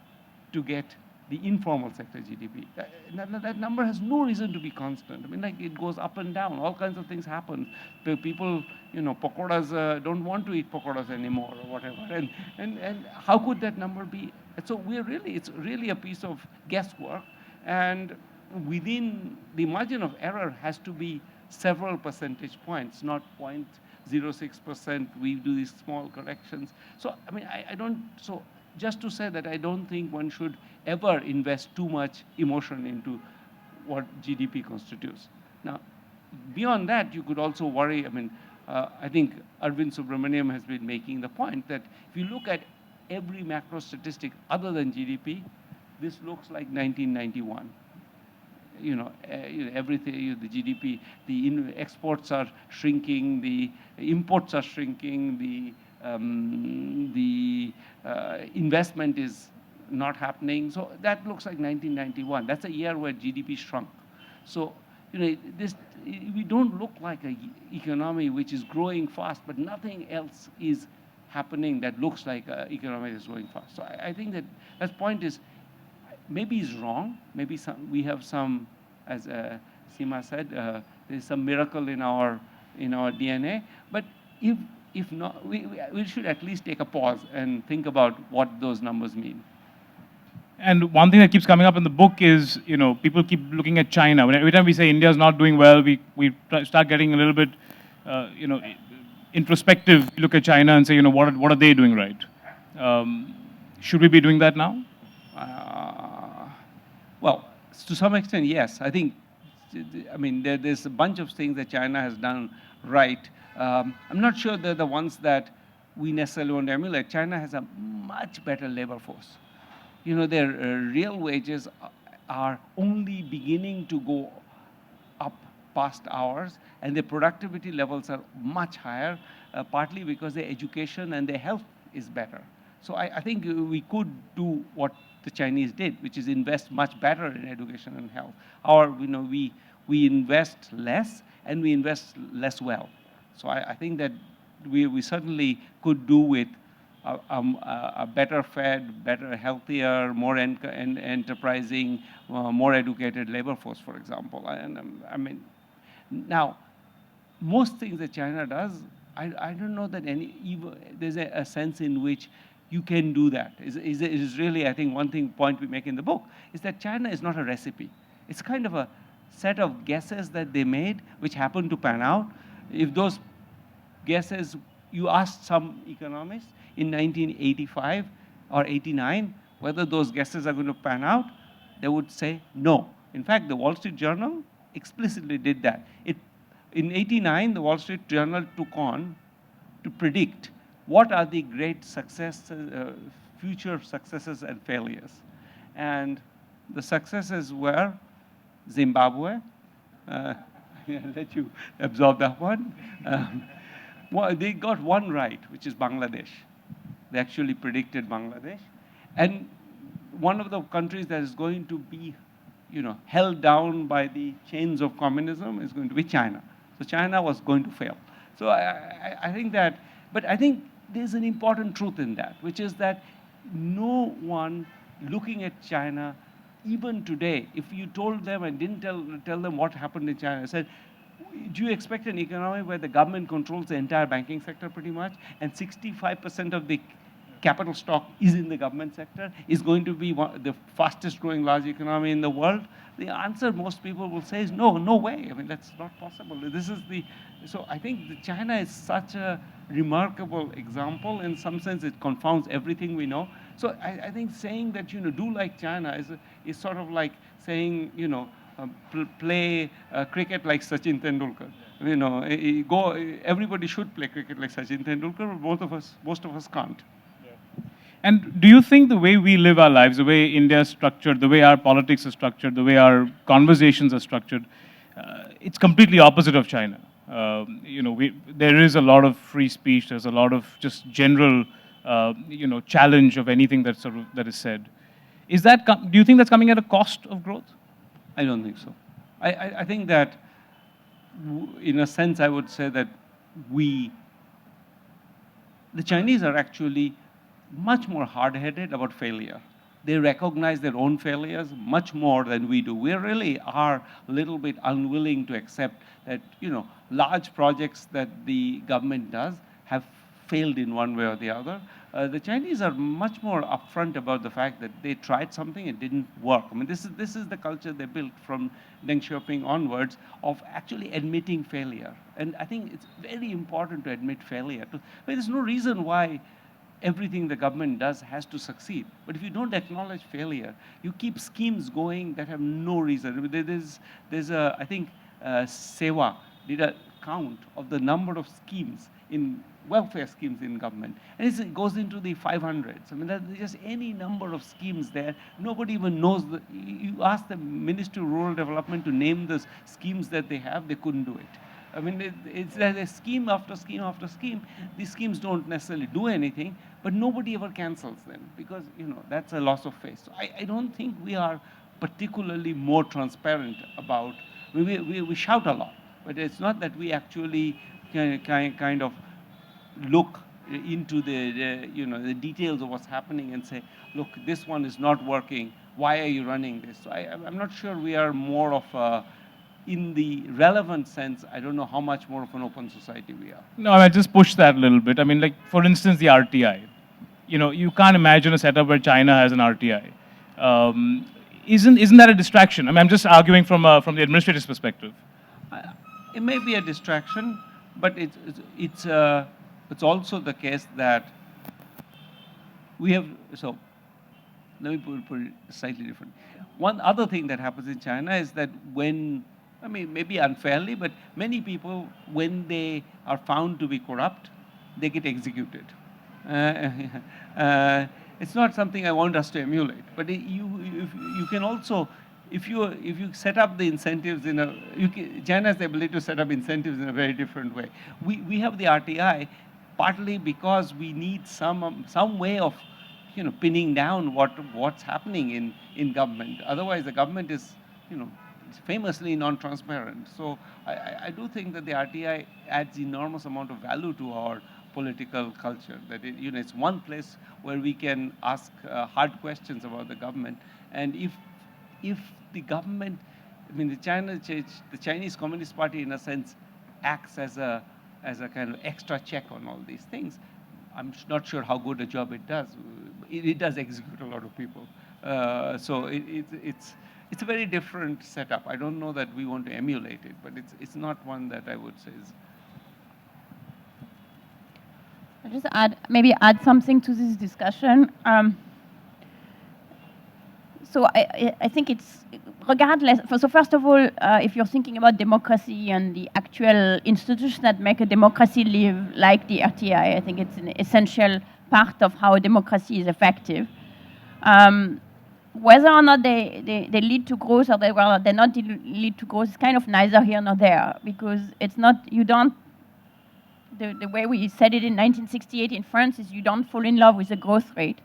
to get the informal sector GDP. That number has no reason to be constant. It goes up and down. All kinds of things happen. People, pakoras don't want to eat pakoras anymore or whatever. And how could that number be? So it's really a piece of guesswork. And within the margin of error has to be several percentage points, not 0.06%. We do these small corrections. So, just to say that I don't think one should ever invest too much emotion into what GDP constitutes. Now, beyond that, you could also worry, I think Arvind Subramaniam has been making the point that if you look at every macro statistic other than GDP, this looks like 1991. Everything, the GDP, the exports are shrinking, the imports are shrinking, the investment is not happening. So that looks like 1991. That's a year where GDP shrunk. So, we don't look like an economy which is growing fast, but nothing else is happening that looks like an economy that's growing fast. So I think that point is, maybe is wrong. Maybe we have some, as Seema said, there's some miracle in our DNA. But if not, we should at least take a pause and think about what those numbers mean. And one thing that keeps coming up in the book is, people keep looking at China. Every time we say India is not doing well, we start getting a little bit, introspective. We look at China and say, what are they doing right? Should we be doing that now? Well, to some extent, yes. I think, there's a bunch of things that China has done right. I'm not sure they're the ones that we necessarily want to emulate. China has a much better labor force. Their real wages are only beginning to go up past ours, and their productivity levels are much higher, partly because their education and their health is better. So I think we could do what the Chinese did, which is invest much better in education and health. We invest less, and we invest less well. So I think that we certainly could do with a better fed, better, healthier, more enterprising, more educated labor force, for example. And now, most things that China does, I don't know that there's a sense in which you can do that. It is really, I think, point we make in the book is that China is not a recipe. It's kind of a set of guesses that they made, which happened to pan out. If those guesses, you asked some economists in 1985 or 89 whether those guesses are going to pan out, they would say no. In fact, the Wall Street Journal explicitly did that. In 89, the Wall Street Journal took on to predict what are the great successes, future successes and failures. And the successes were Zimbabwe. I'll let you absorb that one. Well, they got one right, which is Bangladesh. They actually predicted Bangladesh. And one of the countries that is going to be, held down by the chains of communism is going to be China. So China was going to fail. So I think that, but I think there's an important truth in that, which is that no one looking at China, even today, if you told them and didn't tell them what happened in China, said, do you expect an economy where the government controls the entire banking sector pretty much, and 65% of the capital stock is in the government sector, is going to be the fastest growing large economy in the world? The answer most people will say is no, no way. That's not possible. So I think that China is such a remarkable example. In some sense, it confounds everything we know. So I think saying that, do like China is sort of like saying, play cricket like Sachin Tendulkar. Everybody should play cricket like Sachin Tendulkar, but most of us can't. And do you think the way we live our lives, the way India is structured, the way our politics is structured, the way our conversations are structured, it's completely opposite of China? There is a lot of free speech. There's a lot of just general, challenge of anything that is said. Do you think that's coming at a cost of growth? I don't think so. I think that, in a sense, I would say that the Chinese are actually much more hard-headed about failure. They recognize their own failures much more than we do. We really are a little bit unwilling to accept that, large projects that the government does have failed in one way or the other. The Chinese are much more upfront about the fact that they tried something, it didn't work. This is the culture they built from Deng Xiaoping onwards of actually admitting failure. And I think it's very important to admit failure. There's no reason why everything the government does has to succeed. But if you don't acknowledge failure, you keep schemes going that have no reason. I think Sewa did a count of the number of schemes in welfare schemes in government, and it goes into the 500s. I mean, there's just any number of schemes there. Nobody even knows. You ask the Ministry of Rural Development to name the schemes that they have, they couldn't do it. I mean, it's a scheme after scheme after scheme. These schemes don't necessarily do anything, but nobody ever cancels them because, that's a loss of faith. So I don't think we are particularly more transparent about, we shout a lot, but it's not that we actually kind of look into the details of what's happening and say, look, this one is not working. Why are you running this? So I'm not sure we are more of a, in the relevant sense, I don't know how much more of an open society we are. No, I just push that a little bit. I mean, like, for instance, the RTI. You can't imagine a setup where China has an RTI. Isn't that a distraction? I mean, I'm just arguing from the administrative perspective. It may be a distraction, but it's also the case that we have, so let me put it slightly different. One other thing that happens in China is that when, I mean, maybe unfairly, but many people, when they are found to be corrupt, they get executed. It's not something I want us to emulate, but you can also, if you set up the incentives in a, China has the ability to set up incentives in a very different way. We have the RTI partly because we need some way of pinning down what's happening in government. Otherwise, the government is it's famously non-transparent. So I do think that the RTI adds enormous amount of value to our political culture. That it's one place where we can ask hard questions about the government. And if the government, I mean, the Chinese Communist Party, in a sense, acts as a kind of extra check on all these things. I'm not sure how good a job it does. It does execute a lot of people. So it's a very different setup. I don't know that we want to emulate it, but it's not one that I would say is. I'll just add something to this discussion. So I think it's regardless. So first of all, if you're thinking about democracy and the actual institutions that make a democracy live, like the RTI, I think it's an essential part of how democracy is effective. Whether or not they lead to growth or they not lead to growth is kind of neither here nor there, because it's not, you don't, the way we said it in 1968 in France is you don't fall in love with the growth rate.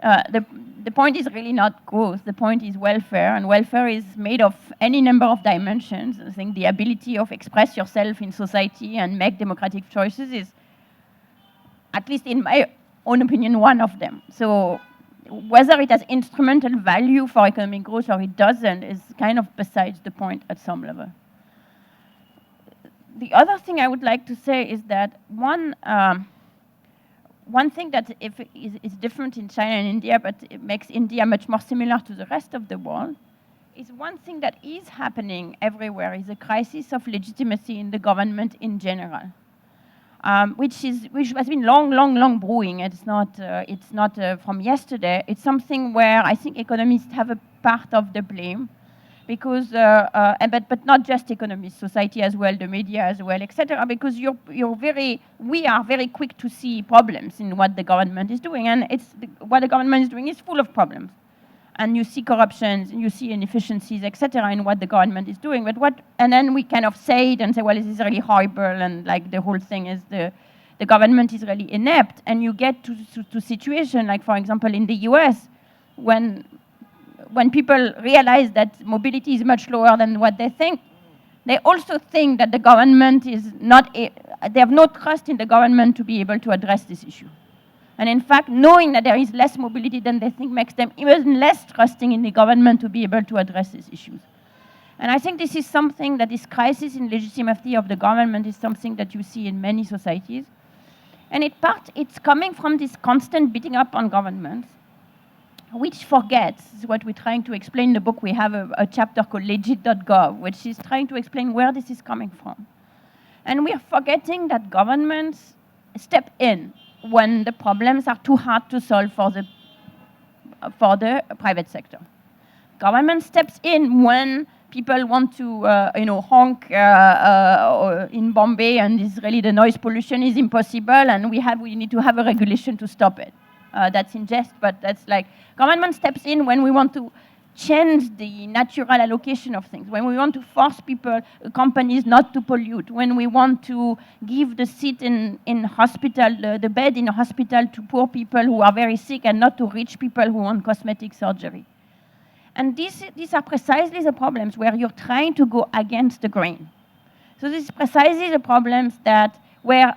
The point is really not growth. The point is welfare, and welfare is made of any number of dimensions. I think the ability of express yourself in society and make democratic choices is, at least in my own opinion, one of them. So whether it has instrumental value for economic growth or it doesn't is kind of besides the point at some level. The other thing I would like to say is that one thing that is different in China and India, but it makes India much more similar to the rest of the world, is one thing that is happening everywhere is a crisis of legitimacy in the government in general, which has been long brewing. It's not from yesterday. It's something where I think economists have a part of the blame, because but not just economists, society as well, the media as well, etc. Because we are very quick to see problems in what the government is doing, and what the government is doing is full of problems, and you see corruptions, and you see inefficiencies, etc. in what the government is doing. And then we kind of say it and say, well, this is really horrible, and like the whole thing is the government is really inept, and you get to situation like, for example, in the US, when people realize that mobility is much lower than what they think, they also think that the government is not, they have no trust in the government to be able to address this issue. And in fact, knowing that there is less mobility than they think makes them even less trusting in the government to be able to address these issues. And I think this is something that this crisis in legitimacy of the government is something that you see in many societies. And it's coming from this constant beating up on governments, which forgets what we're trying to explain in the book. We have a chapter called legit.gov, which is trying to explain where this is coming from. And we are forgetting that governments step in when the problems are too hard to solve for the private sector. Government steps in when people want to, honk in Bombay, and really the noise pollution is impossible, and we need to have a regulation to stop it. That's in jest, but that's like government steps in when we want to change the natural allocation of things, when we want to force companies not to pollute, when we want to give the seat in hospital, the bed in a hospital to poor people who are very sick and not to rich people who want cosmetic surgery. And these are precisely the problems where you're trying to go against the grain. So this is precisely the problems where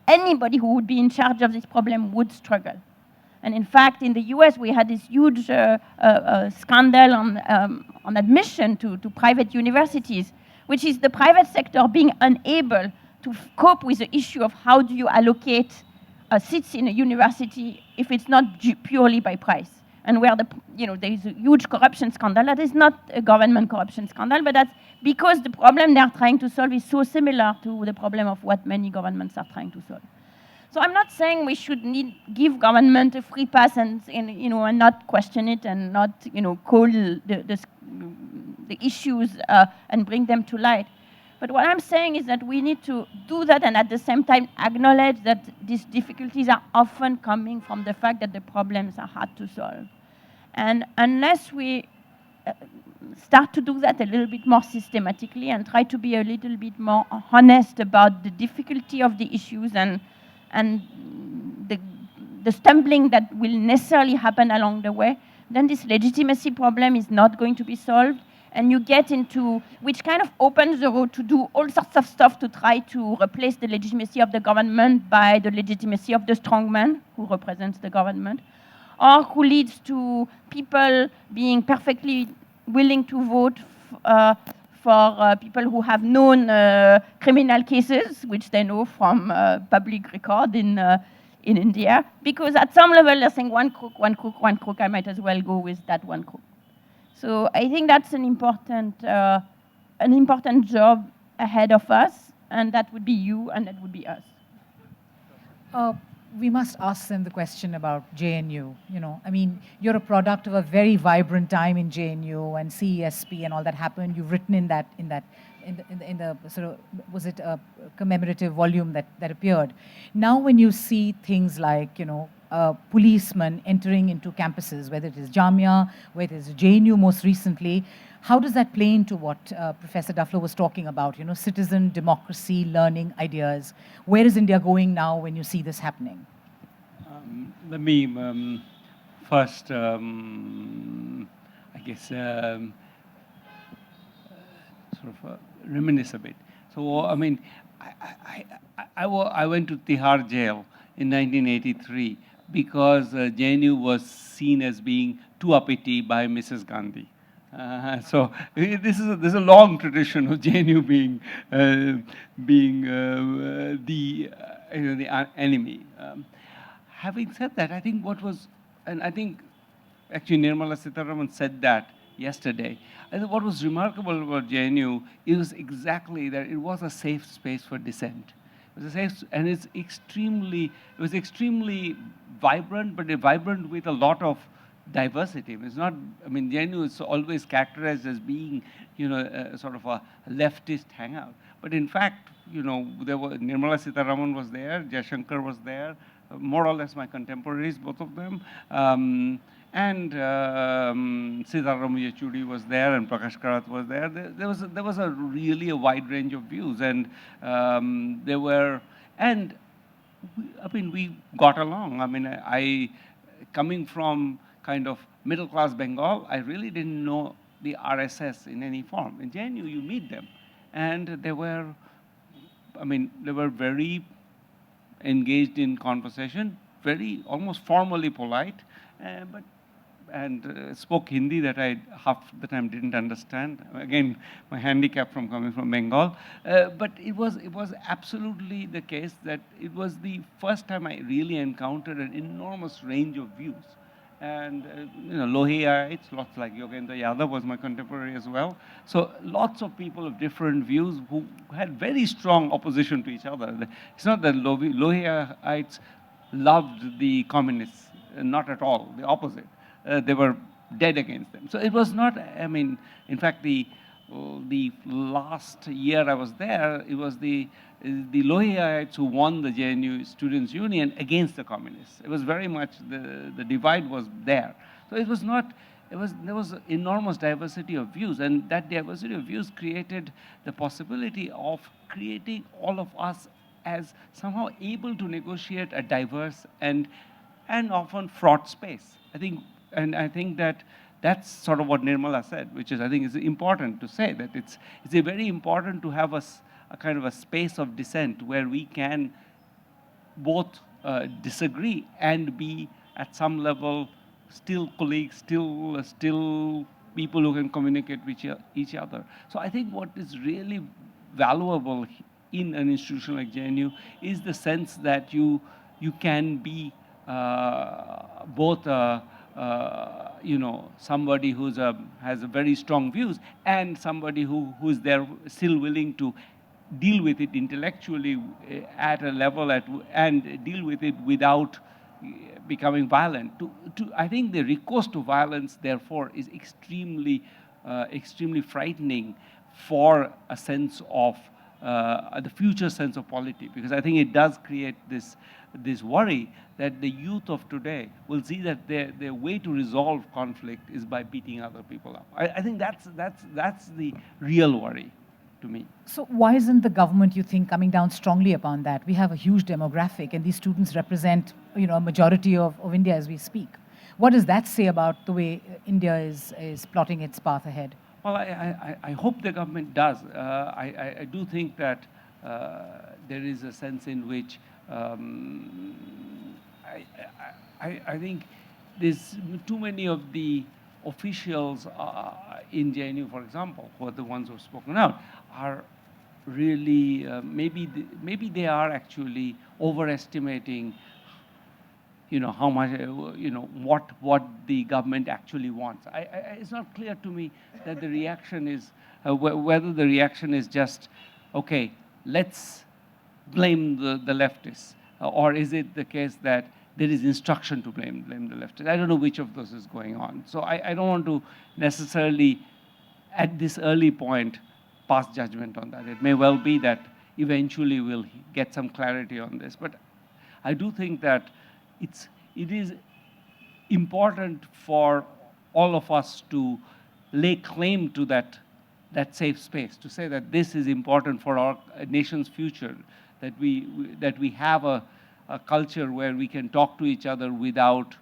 anybody who would be in charge of this problem would struggle. And in fact, in the US, we had this huge scandal on admission to private universities, which is the private sector being unable to cope with the issue of how do you allocate seats in a university if it's not purely by price. And where there is a huge corruption scandal. That is not a government corruption scandal, but that's because the problem they are trying to solve is so similar to the problem of what many governments are trying to solve. So I'm not saying we should give government a free pass and not question it and not call the issues and bring them to light. But what I'm saying is that we need to do that and at the same time acknowledge that these difficulties are often coming from the fact that the problems are hard to solve. And unless we start to do that a little bit more systematically and try to be a little bit more honest about the difficulty of the issues and the stumbling that will necessarily happen along the way, then this legitimacy problem is not going to be solved. And you get into, which kind of opens the road to do all sorts of stuff to try to replace the legitimacy of the government by the legitimacy of the strongman who represents the government, or who leads to people being perfectly willing to vote for people who have known criminal cases, which they know from public record in India, because at some level they're saying one crook, I might as well go with that one crook. So I think that's an important job ahead of us, and that would be you, and that would be us. We must ask them the question about JNU. I mean, you're a product of a very vibrant time in JNU and CESP and all that happened. You've written in the sort of, was it a commemorative volume that appeared? Now, when you see things like policemen entering into campuses, whether it is Jamia, whether it is JNU most recently, how does that play into what Professor Duflo was talking about, citizen democracy, learning ideas? Where is India going now when you see this happening? Let me first, I guess, sort of reminisce a bit. So, I mean, I went to Tihar jail in 1983 because JNU was seen as being too uppity by Mrs. Gandhi. So this is a long tradition of JNU being the enemy. Having said that, I think I think actually Nirmala Sitharaman said that yesterday. I think what was remarkable about JNU is exactly that it was a safe space for dissent. It was a safe, and it was extremely vibrant, but vibrant with a lot of diversity. It's not, I mean, JNU is always characterized as being, sort of a leftist hangout. But in fact, Nirmala Sitharaman was there, Jaishankar was there, more or less my contemporaries, both of them. And Sitaram Yechudi was there, and Prakash Karat was there. There was a really a wide range of views, and we got along. I mean, coming from kind of middle-class Bengal, I really didn't know the RSS in any form. In JNU, you meet them, and they were very engaged in conversation, very almost formally polite, and spoke Hindi that I half the time didn't understand. Again, my handicap from coming from Bengal. But it was absolutely the case that it was the first time I really encountered an enormous range of views. And Lohiyaites, lots like Yogendra Yadav was my contemporary as well. So lots of people of different views who had very strong opposition to each other. It's not that Lohiyaites loved the communists, not at all, the opposite. They were dead against them. So it was not, I mean, in fact, the the last year I was there, it was the Lohiites who won the JNU Students' Union against the communists. It was very much, the divide was there. So it was not, there was enormous diversity of views, and that diversity of views created the possibility of creating all of us as somehow able to negotiate a diverse and often fraught space. I think that that's sort of what Nirmala said, which is, I think, is important to say that it's very important to have a kind of a space of dissent where we can both disagree and be at some level still colleagues, still people who can communicate with each other. So I think what is really valuable in an institution like JNU is the sense that you can be both somebody who's has a very strong views and somebody who's there still willing to deal with it intellectually at a level and deal with it without becoming violent. I think the recourse to violence, therefore, is extremely frightening for a sense of the future sense of polity, because I think it does create this worry that the youth of today will see that their way to resolve conflict is by beating other people up. I think that's the real worry to me. So why isn't the government, you think, coming down strongly upon that? We have a huge demographic, and these students represent, a majority of India as we speak. What does that say about the way India is plotting its path ahead? Well, I hope the government does. I do think that there is a sense in which I think there's too many of the officials in JNU, for example, who are the ones who have spoken out, are really maybe they are actually overestimating, how much, what the government actually wants. It's not clear to me that the reaction is whether the reaction is just, okay, let's blame the leftists, or is it the case that there is instruction to blame the leftists? I don't know which of those is going on. So I don't want to necessarily, at this early point, pass judgment on that. It may well be that eventually we'll get some clarity on this. But I do think that it is important for all of us to lay claim to that safe space, to say that this is important for our nation's future, that we have a culture where we can talk to each other without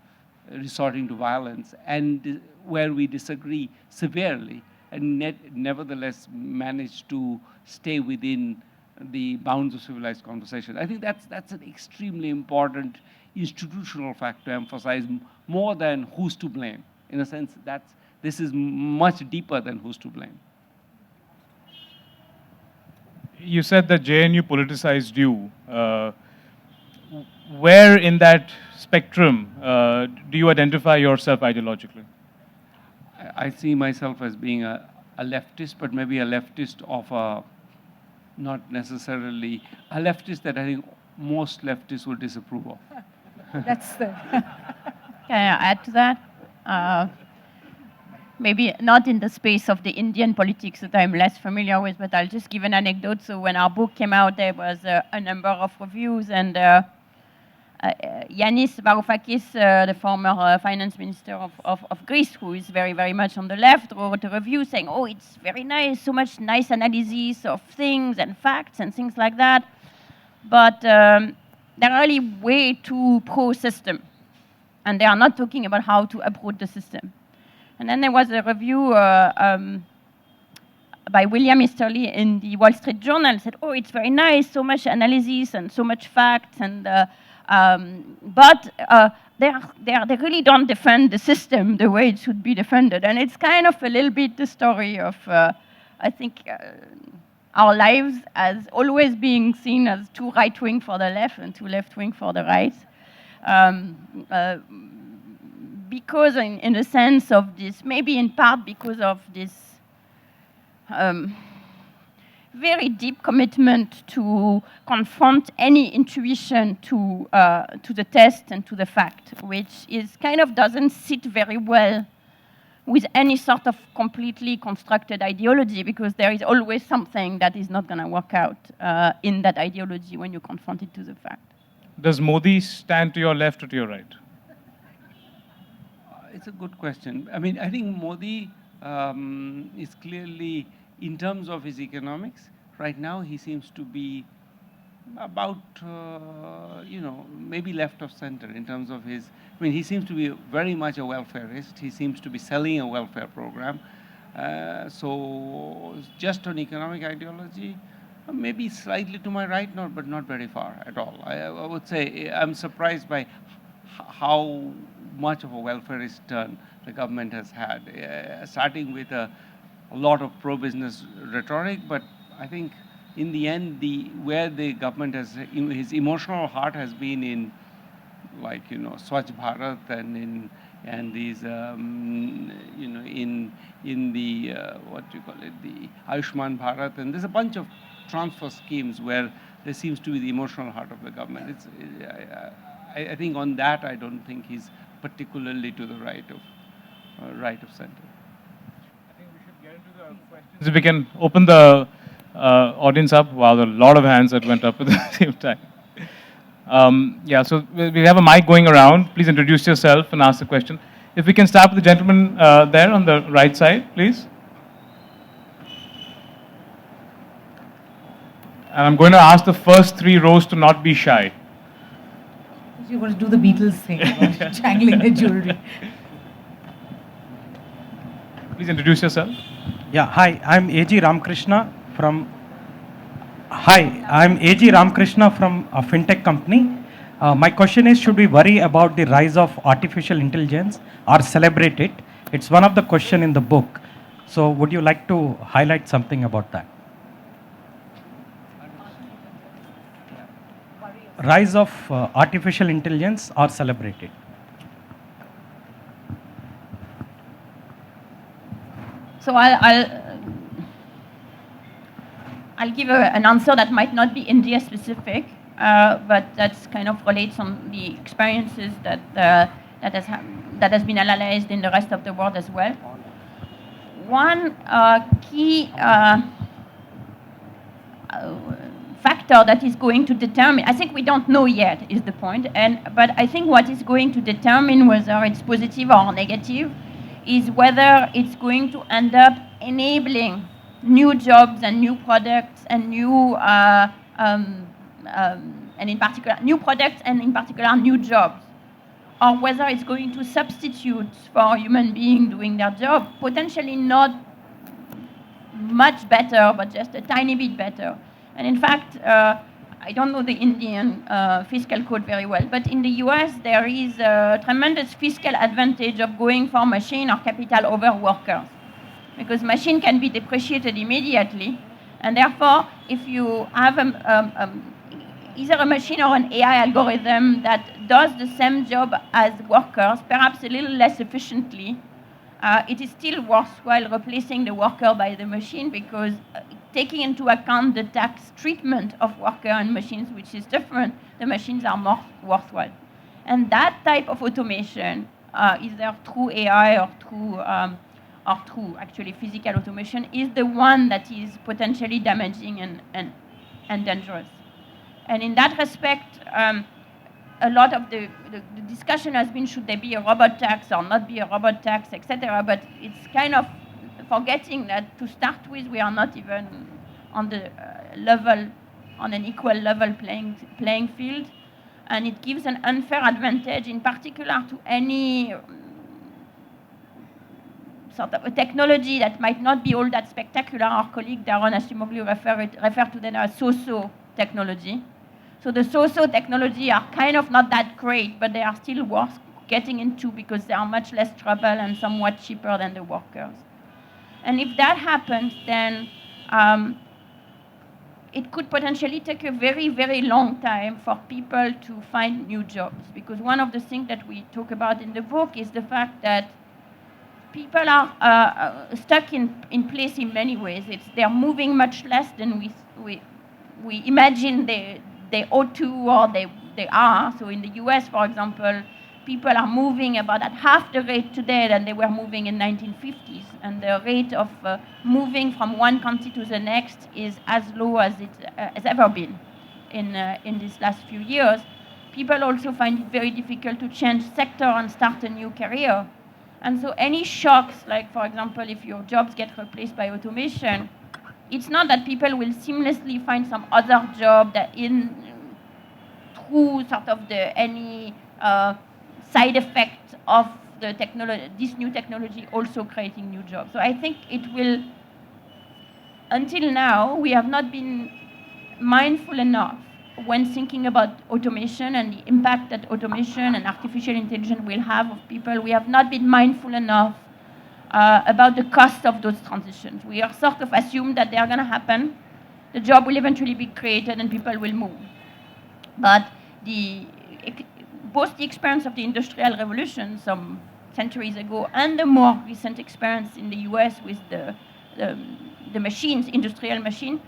resorting to violence, and where we disagree severely and nevertheless manage to stay within the bounds of civilized conversation. I think that's an extremely important institutional fact to emphasize, more than who's to blame. In a sense, this is much deeper than who's to blame. You said that JNU politicized you. Where in that spectrum do you identify yourself ideologically? I see myself as being a leftist, but maybe a leftist of not necessarily a leftist that I think most leftists would disapprove of. That's the... Can I add to that? Maybe not in the space of the Indian politics that I'm less familiar with, but I'll just give an anecdote. So when our book came out, there was a number of reviews, and Yanis Varoufakis, the former finance minister of Greece, who is very, very much on the left, wrote a review saying, oh, it's very nice, so much nice analysis of things and facts and things like that. But they're really way too pro-system. And they are not talking about how to uproot the system. And then there was a review by William Easterly in the Wall Street Journal, said, oh, it's very nice, so much analysis and so much facts, and but they really don't defend the system the way it should be defended. And it's kind of a little bit the story of, I think, our lives as always being seen as too right-wing for the left and too left-wing for the right. Because in the sense of this, maybe in part because of this very deep commitment to confront any intuition to the test and to the fact, which is kind of doesn't sit very well with any sort of completely constructed ideology, because there is always something that is not going to work out in that ideology when you confront it to the fact. Does Modi stand to your left or to your right? It's a good question. I mean, I think Modi is clearly, in terms of his economics, right now he seems to be about, maybe left of center in terms of his, I mean, he seems to be very much a welfareist. He seems to be selling a welfare program. So just on economic ideology, maybe slightly to my right, but not very far at all. I would say I'm surprised by how much of a welfareist turn the government has had, starting with a lot of pro-business rhetoric, but I think in the end, where the government has, his emotional heart has been in, like, Swachh Bharat and these, in the, what do you call it, the Ayushman Bharat, and there's a bunch of transfer schemes where there seems to be the emotional heart of the government. I think on that, I don't think he's particularly to the right of center. I think we should get into the questions. If we can open the audience up. Wow, there are a lot of hands that went up at the same time. Yeah, so we have a mic going around. Please introduce yourself and ask the question. If we can start with the gentleman there on the right side, please. And I'm going to ask the first 3 rows to not be shy. You're going to do the Beatles thing, jangling their jewelry. Please introduce yourself. Yeah, hi, I'm A.G. Ramakrishna from. Hi, I'm A.G. Ramakrishna from a fintech company. My question is, should we worry about the rise of artificial intelligence or celebrate it? It's one of the questions in the book. So would you like to highlight something about that? Rise of artificial intelligence or celebrate it? So I'll give an answer that might not be India specific, but that's kind of relates on the experiences that has been analyzed in the rest of the world as well. One key factor that is going to determine, I think we don't know yet is the point, but I think what is going to determine whether it's positive or negative is whether it's going to end up enabling new jobs and new products and and in particular new products and in particular new jobs, or whether it's going to substitute for a human being doing their job, potentially not much better, but just a tiny bit better. And in fact, I don't know the Indian fiscal code very well, but in the US there is a tremendous fiscal advantage of going for machine or capital over workers, because machine can be depreciated immediately, and therefore if you have either a machine or an AI algorithm that does the same job as workers, perhaps a little less efficiently, it is still worthwhile replacing the worker by the machine, because taking into account the tax treatment of worker and machines, which is different, the machines are more worthwhile. And that type of automation, either through AI or through actually physical automation, is the one that is potentially damaging and dangerous. And in that respect, a lot of the discussion has been, should there be a robot tax or not be a robot tax, etc. But it's kind of forgetting that to start with, we are not even on the on an equal level playing field, and it gives an unfair advantage, in particular to any sort of a technology that might not be all that spectacular. Our colleague Daron Ashimoglu referred to them as so-so technology. So the so-so technology are kind of not that great, but they are still worth getting into because they are much less trouble and somewhat cheaper than the workers. And if that happens, then it could potentially take a very, very long time for people to find new jobs. Because one of the things that we talk about in the book is the fact that people are stuck in place in many ways. They're moving much less than we imagine they ought to, or they are. So in the US, for example, people are moving about at half the rate today than they were moving in 1950s, and the rate of moving from one country to the next is as low as it has ever been in these last few years. People also find it very difficult to change sector and start a new career. And so any shocks, like for example, if your jobs get replaced by automation, it's not that people will seamlessly find some other job that through sort of any side effect of the technology, this new technology also creating new jobs. So I think it will, until now, we have not been mindful enough when thinking about automation and the impact that automation and artificial intelligence will have of people. We have not been mindful enough about the cost of those transitions. We are sort of assumed that they are going to happen, the job will eventually be created and people will move. But both the experience of the Industrial Revolution some centuries ago and the more recent experience in the US with the machines, industrial machine,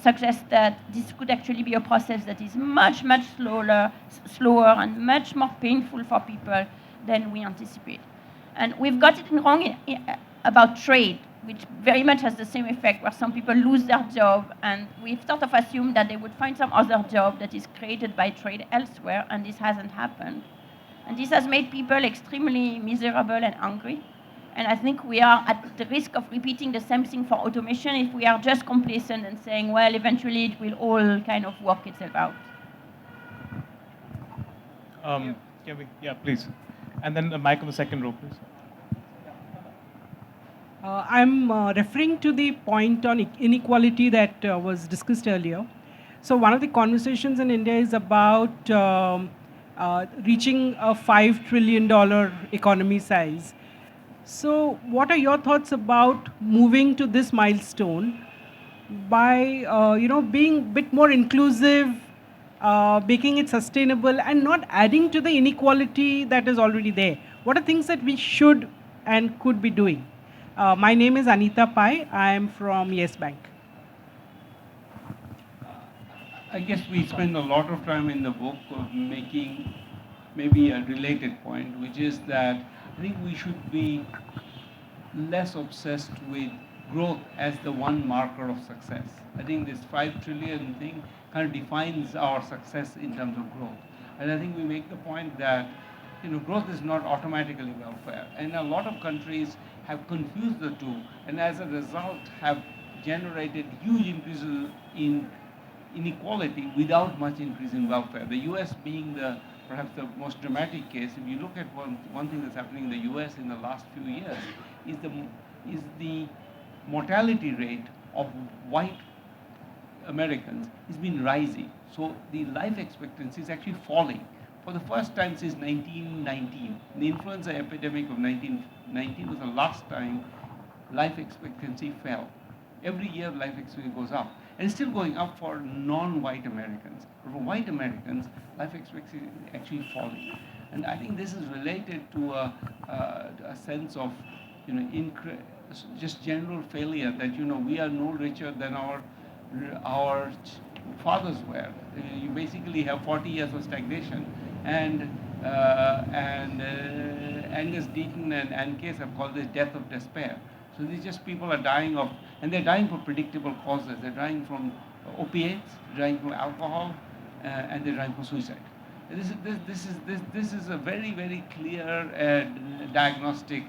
suggests that this could actually be a process that is much, much slower and much more painful for people than we anticipate. And we've got it wrong about trade, which very much has the same effect, where some people lose their job, and we've sort of assumed that they would find some other job that is created by trade elsewhere, and this hasn't happened. And this has made people extremely miserable and angry. And I think we are at the risk of repeating the same thing for automation if we are just complacent and saying, well, eventually it will all kind of work itself out. Yeah, please. And then the mic on the second row, please. I'm referring to the point on inequality that was discussed earlier. So one of the conversations in India is about reaching a $5 trillion economy size. So what are your thoughts about moving to this milestone by being a bit more inclusive, making it sustainable, and not adding to the inequality that is already there? What are things that we should and could be doing? My name is Anita Pai. I am from Yes Bank. I guess we spend a lot of time in the book of making maybe a related point, which is that I think we should be less obsessed with growth as the one marker of success. I think this 5 trillion thing kind of defines our success in terms of growth. And I think we make the point that growth is not automatically welfare. And a lot of countries have confused the two, and as a result have generated huge increases in inequality without much increase in welfare. The US being perhaps the most dramatic case. If you look at one thing that's happening in the US in the last few years, is the mortality rate of white Americans has been rising. So the life expectancy is actually falling. For the first time since 1919, the influenza epidemic of 1919 was the last time life expectancy fell. Every year life expectancy goes up. And it's still going up for non-white Americans. For white Americans, life expectancy is actually falling. And I think this is related to a sense of just general failure that we are no richer than our fathers were. You basically have 40 years of stagnation, and Angus Deaton and Anne Case have called this death of despair. So these just people are dying of, and they're dying for predictable causes. They're dying from opiates, they're dying from alcohol, and they're dying from suicide. This is a very, very clear diagnostic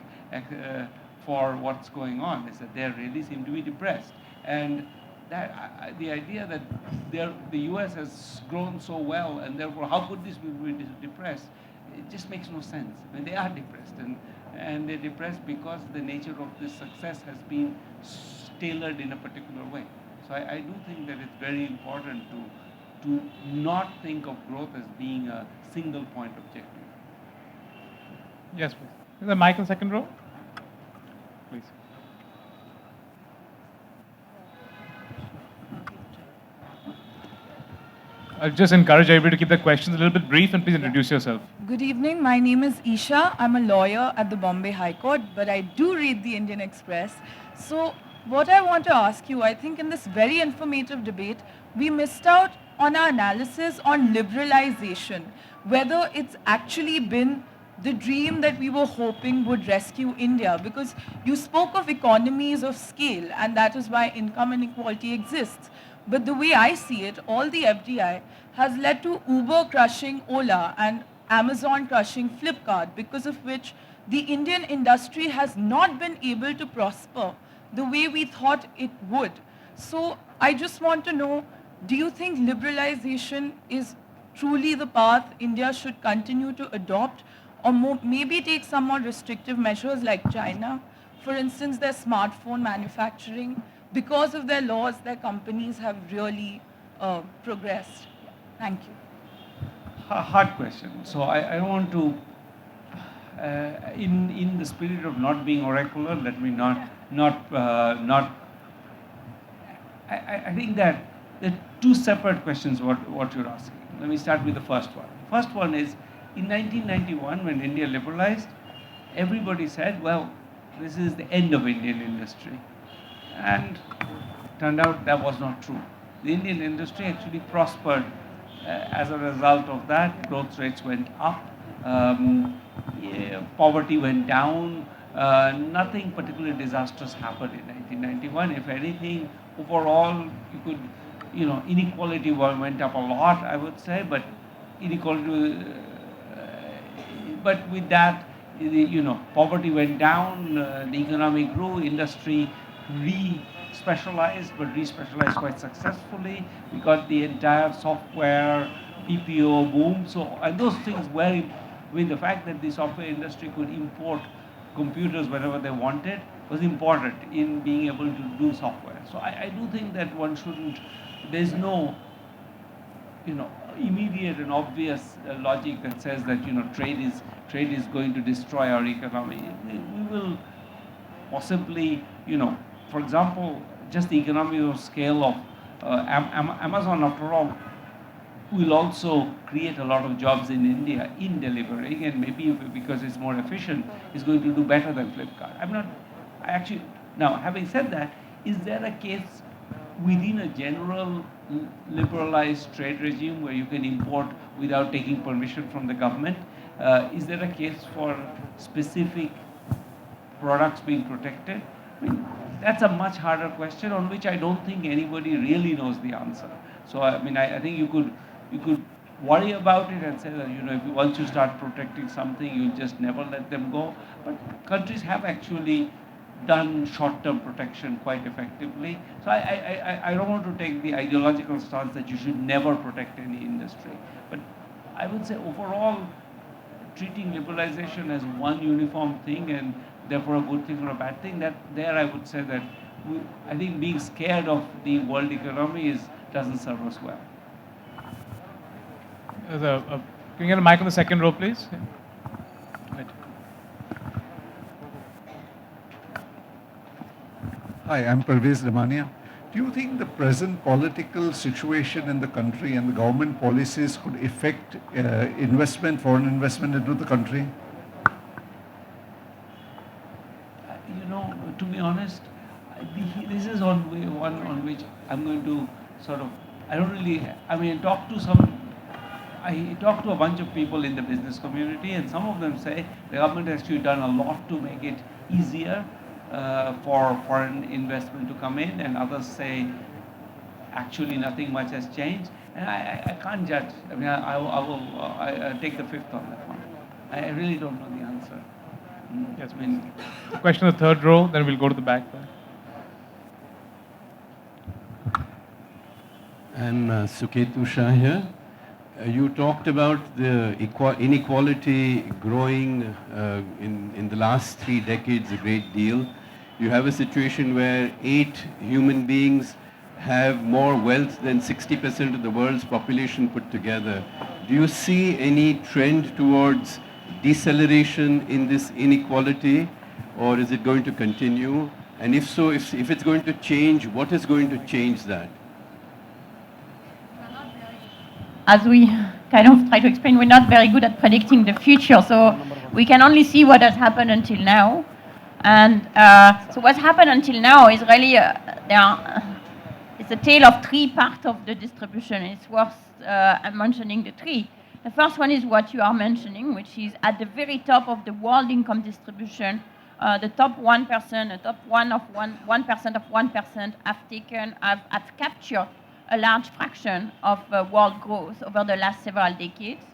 for what's going on, is that they really seem to be depressed. And that the idea that the US has grown so well, and therefore how could these people be depressed? It just makes no sense. I mean, they are depressed, and they're depressed because the nature of this success has been tailored in a particular way. So I do think that it's very important to not think of growth as being a single point objective. Yes, please. Is the mic in the second row? Please. I'll just encourage everybody to keep their questions a little bit brief, and please introduce yourself. Good evening. My name is Isha. I'm a lawyer at the Bombay High Court, but I do read the Indian Express. So what I want to ask you, I think in this very informative debate, we missed out on our analysis on liberalization, whether it's actually been the dream that we were hoping would rescue India? Because you spoke of economies of scale, and that is why income inequality exists. But the way I see it, all the FDI has led to Uber crushing Ola and Amazon crushing Flipkart, because of which the Indian industry has not been able to prosper the way we thought it would. So I just want to know, do you think liberalization is truly the path India should continue to adopt, or maybe take some more restrictive measures like China? For instance, their smartphone manufacturing, because of their laws, their companies have really progressed. Thank you. Hard question. So I don't want to, in the spirit of not being oracular, let me I think that there are two separate questions what you're asking. Let me start with the first one. First one is, in 1991, when India liberalized, everybody said, well, this is the end of Indian industry. And turned out that was not true. The Indian industry actually prospered as a result of that. Growth rates went up, poverty went down, nothing particularly disastrous happened in 1991. If anything, overall, inequality went up a lot, I would say, but inequality, but with that, poverty went down, the economy grew, industry re-specialized, but re-specialized quite successfully. We got the entire software, PPO boom. So, and those things were, with the fact that the software industry could import computers whenever they wanted, was important in being able to do software. So I do think that one shouldn't, there's no, immediate and obvious logic that says that, trade is going to destroy our economy. We will possibly, for example, just the economy of scale of Amazon, after all, will also create a lot of jobs in India in delivering, and maybe because it's more efficient, is going to do better than Flipkart. Now, having said that, is there a case within a general liberalized trade regime where you can import without taking permission from the government? Is there a case for specific products being protected? That's a much harder question on which I don't think anybody really knows the answer. So, I think you could worry about it and say that, once you start protecting something, you'll just never let them go. But countries have actually done short-term protection quite effectively. So I don't want to take the ideological stance that you should never protect any industry. But I would say overall, treating liberalization as one uniform thing and therefore a good thing or a bad thing, I would say that I think being scared of the world economy doesn't serve us well. Can you get a mic on the second row, please? Yeah. Right. Hi, I'm Parvez Ramania. Do you think the present political situation in the country and the government policies could affect foreign investment into the country? To be honest, this is one on which I'm going to I talk to a bunch of people in the business community, and some of them say the government has actually done a lot to make it easier for foreign investment to come in, and others say actually nothing much has changed. And I can't judge. I take the fifth on that one. I really don't know the answer. Yes, question on the third row, then we'll go to the back there. I'm Suketu Shah here. You talked about the inequality growing in the last 3 decades a great deal. You have a situation where 8 human beings have more wealth than 60% of the world's population put together. Do you see any trend towards deceleration in this inequality, or is it going to continue? And if so, if it's going to change, what is going to change that? As we kind of try to explain, we're not very good at predicting the future, so we can only see what has happened until now. And so what's happened until now is really, it's a tale of 3 parts of the distribution. It's worth mentioning the 3. The first one is what you are mentioning, which is at the very top of the world income distribution, the top 1%, the top 1% of 1% have captured a large fraction of world growth over the last several decades.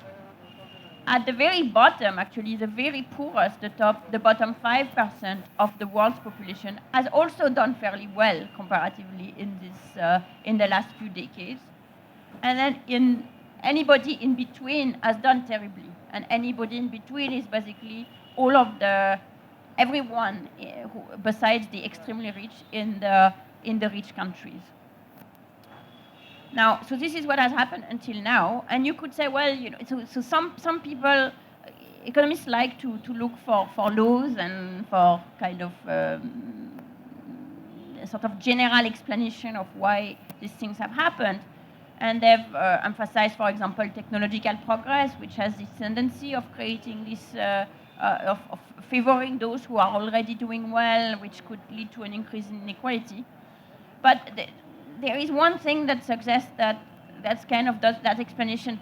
At the very bottom, actually, the very poorest, the bottom 5% of the world's population has also done fairly well comparatively in the last few decades. And then anybody in between has done terribly. And anybody in between is basically everyone besides the extremely rich in the rich countries. Now, so this is what has happened until now, and you could say, well, so some people, economists like to look for laws and for kind of sort of general explanation of why these things have happened, and they've emphasized, for example, technological progress, which has this tendency of creating this, of favoring those who are already doing well, which could lead to an increase in inequality. But there is one thing that suggests that that explanation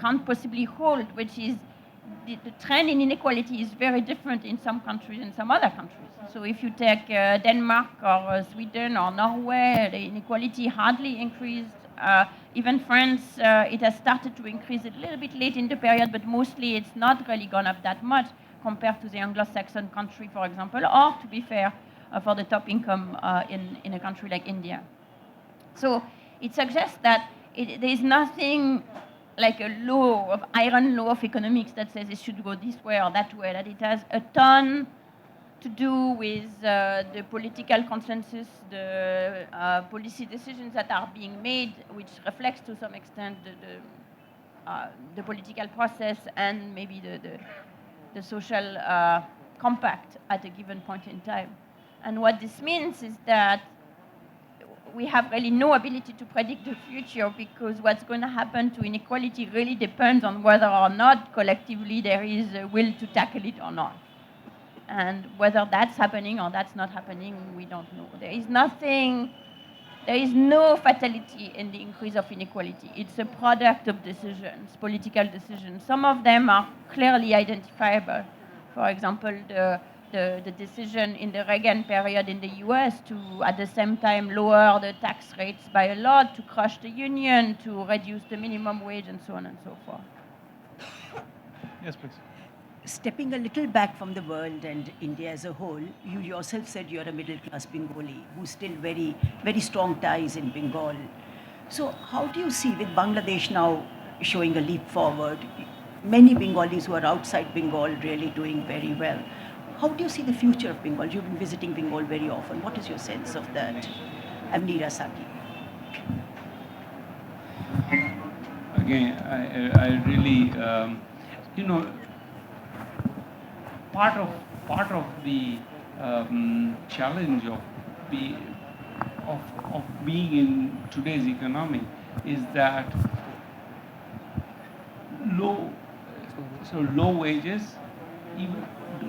can't possibly hold, which is the trend in inequality is very different in some countries and some other countries. So if you take Denmark or Sweden or Norway, the inequality hardly increased. Even France, it has started to increase a little bit late in the period, but mostly it's not really gone up that much compared to the Anglo-Saxon country, for example, or to be fair, for the top income in a country like India. So it suggests that there is nothing like a iron law of economics that says it should go this way or that way, that it has a ton to do with the political consensus, the policy decisions that are being made, which reflects to some extent the political process and maybe the social compact at a given point in time. And what this means is that we have really no ability to predict the future, because what's going to happen to inequality really depends on whether or not collectively there is a will to tackle it or not. And whether that's happening or that's not happening, we don't know. There is no fatality in the increase of inequality. It's a product of decisions, political decisions. Some of them are clearly identifiable. For example, the decision in the Reagan period in the US to, at the same time, lower the tax rates by a lot, to crush the union, to reduce the minimum wage, and so on and so forth. Yes, please. Stepping a little back from the world and India as a whole, you yourself said you're a middle-class Bengali who's still very, very strong ties in Bengal. So how do you see, with Bangladesh now showing a leap forward, many Bengalis who are outside Bengal really doing very well, how do you see the future of Bengal? You've been visiting Bengal very often. What is your sense of that? Amnira Saki. Again, I really, part of the challenge of being in today's economy is that low wages even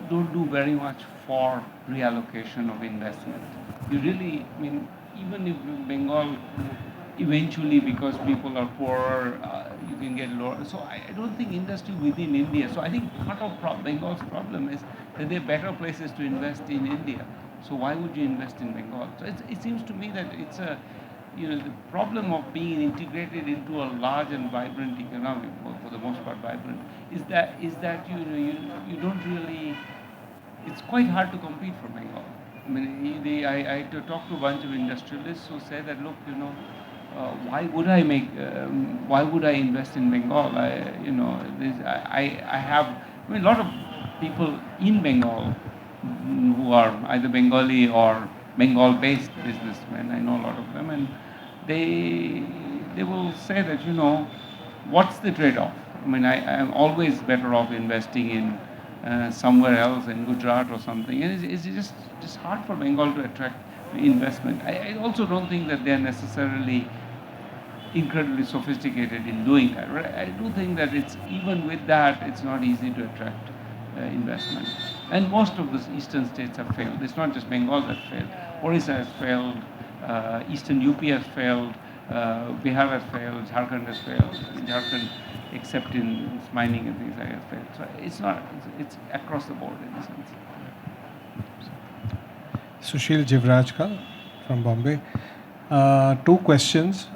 don't do very much for reallocation of investment. You really, even if Bengal eventually, because people are poorer, you can get lower. So I don't think industry within India. So I think part of Bengal's problem is that there are better places to invest in India. So why would you invest in Bengal? So it seems to me that it's the problem of being integrated into a large and vibrant economy, for the most part vibrant, is that you don't really. It's quite hard to compete for Bengal. I talked to a bunch of industrialists who say that, look, why would I invest in Bengal? I have a lot of people in Bengal who are either Bengali or Bengal-based businessmen. I know a lot of them, and they will say that, what's the trade-off? I'm always better off investing in somewhere else, in Gujarat or something. And it's just hard for Bengal to attract investment. I also don't think that they're necessarily incredibly sophisticated in doing that. Right? I do think that even with that, it's not easy to attract investment. And most of the eastern states have failed. It's not just Bengal that failed. Orissa has failed, eastern UP has failed, Bihar has failed, Jharkhand has failed. In Jharkhand, except in mining and things like that. So it's not, it's across the board in a sense. Sushil Jivrajka from Bombay. Two questions.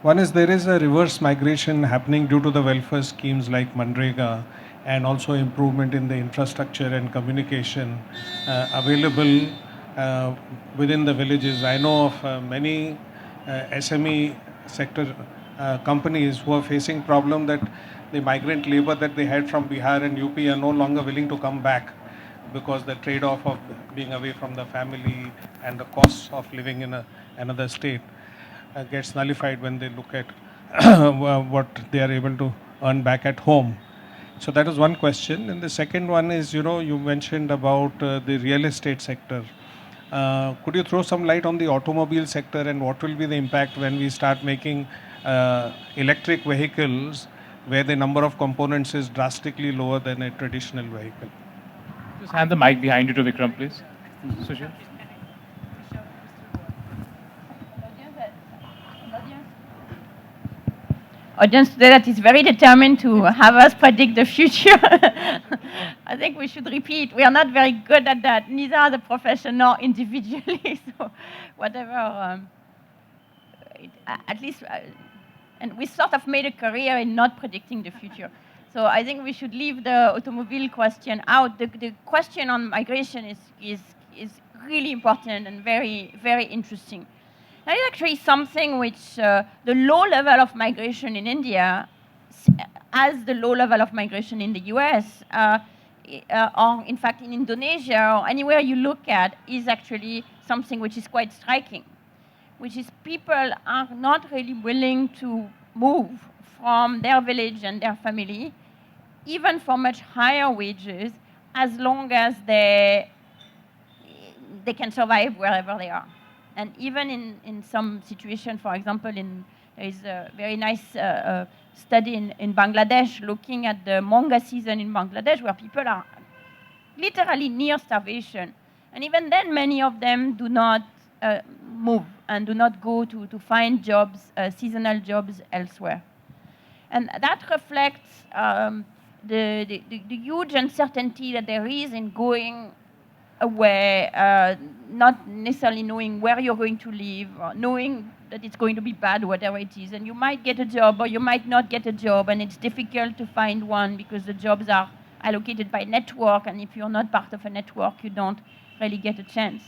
One is there is a reverse migration happening due to the welfare schemes like Manrega and also improvement in the infrastructure and communication available within the villages. I know of many SME sector companies who are facing problem that the migrant labor that they had from Bihar and UP are no longer willing to come back because the trade-off of being away from the family and the costs of living in another state gets nullified when they look at what they are able to earn back at home. So that is one question. And the second one is, you mentioned about the real estate sector. Could you throw some light on the automobile sector and what will be the impact when we start making electric vehicles where the number of components is drastically lower than a traditional vehicle? Just hand the mic behind you to Vikram, please. Sushil. Audience today that is very determined to have us predict the future. I think we should repeat, we are not very good at that, neither as a profession nor individually. So whatever, at least, and we sort of made a career in not predicting the future. So I think we should leave the automobile question out. The question on migration is really important and very, very interesting. That is actually something which the low level of migration in India, as the low level of migration in the US, or in fact in Indonesia, or anywhere you look at, is actually something which is quite striking, which is people are not really willing to move from their village and their family, even for much higher wages, as long as they can survive wherever they are. And even in some situation, for example, there is a very nice study in Bangladesh looking at the manga season in Bangladesh, where people are literally near starvation. And even then, many of them do not move and do not go to find jobs, seasonal jobs elsewhere. And that reflects the huge uncertainty that there is in going away, not necessarily knowing where you're going to live, or knowing that it's going to be bad, whatever it is. And you might get a job or you might not get a job, and it's difficult to find one because the jobs are allocated by network, and if you're not part of a network, you don't really get a chance.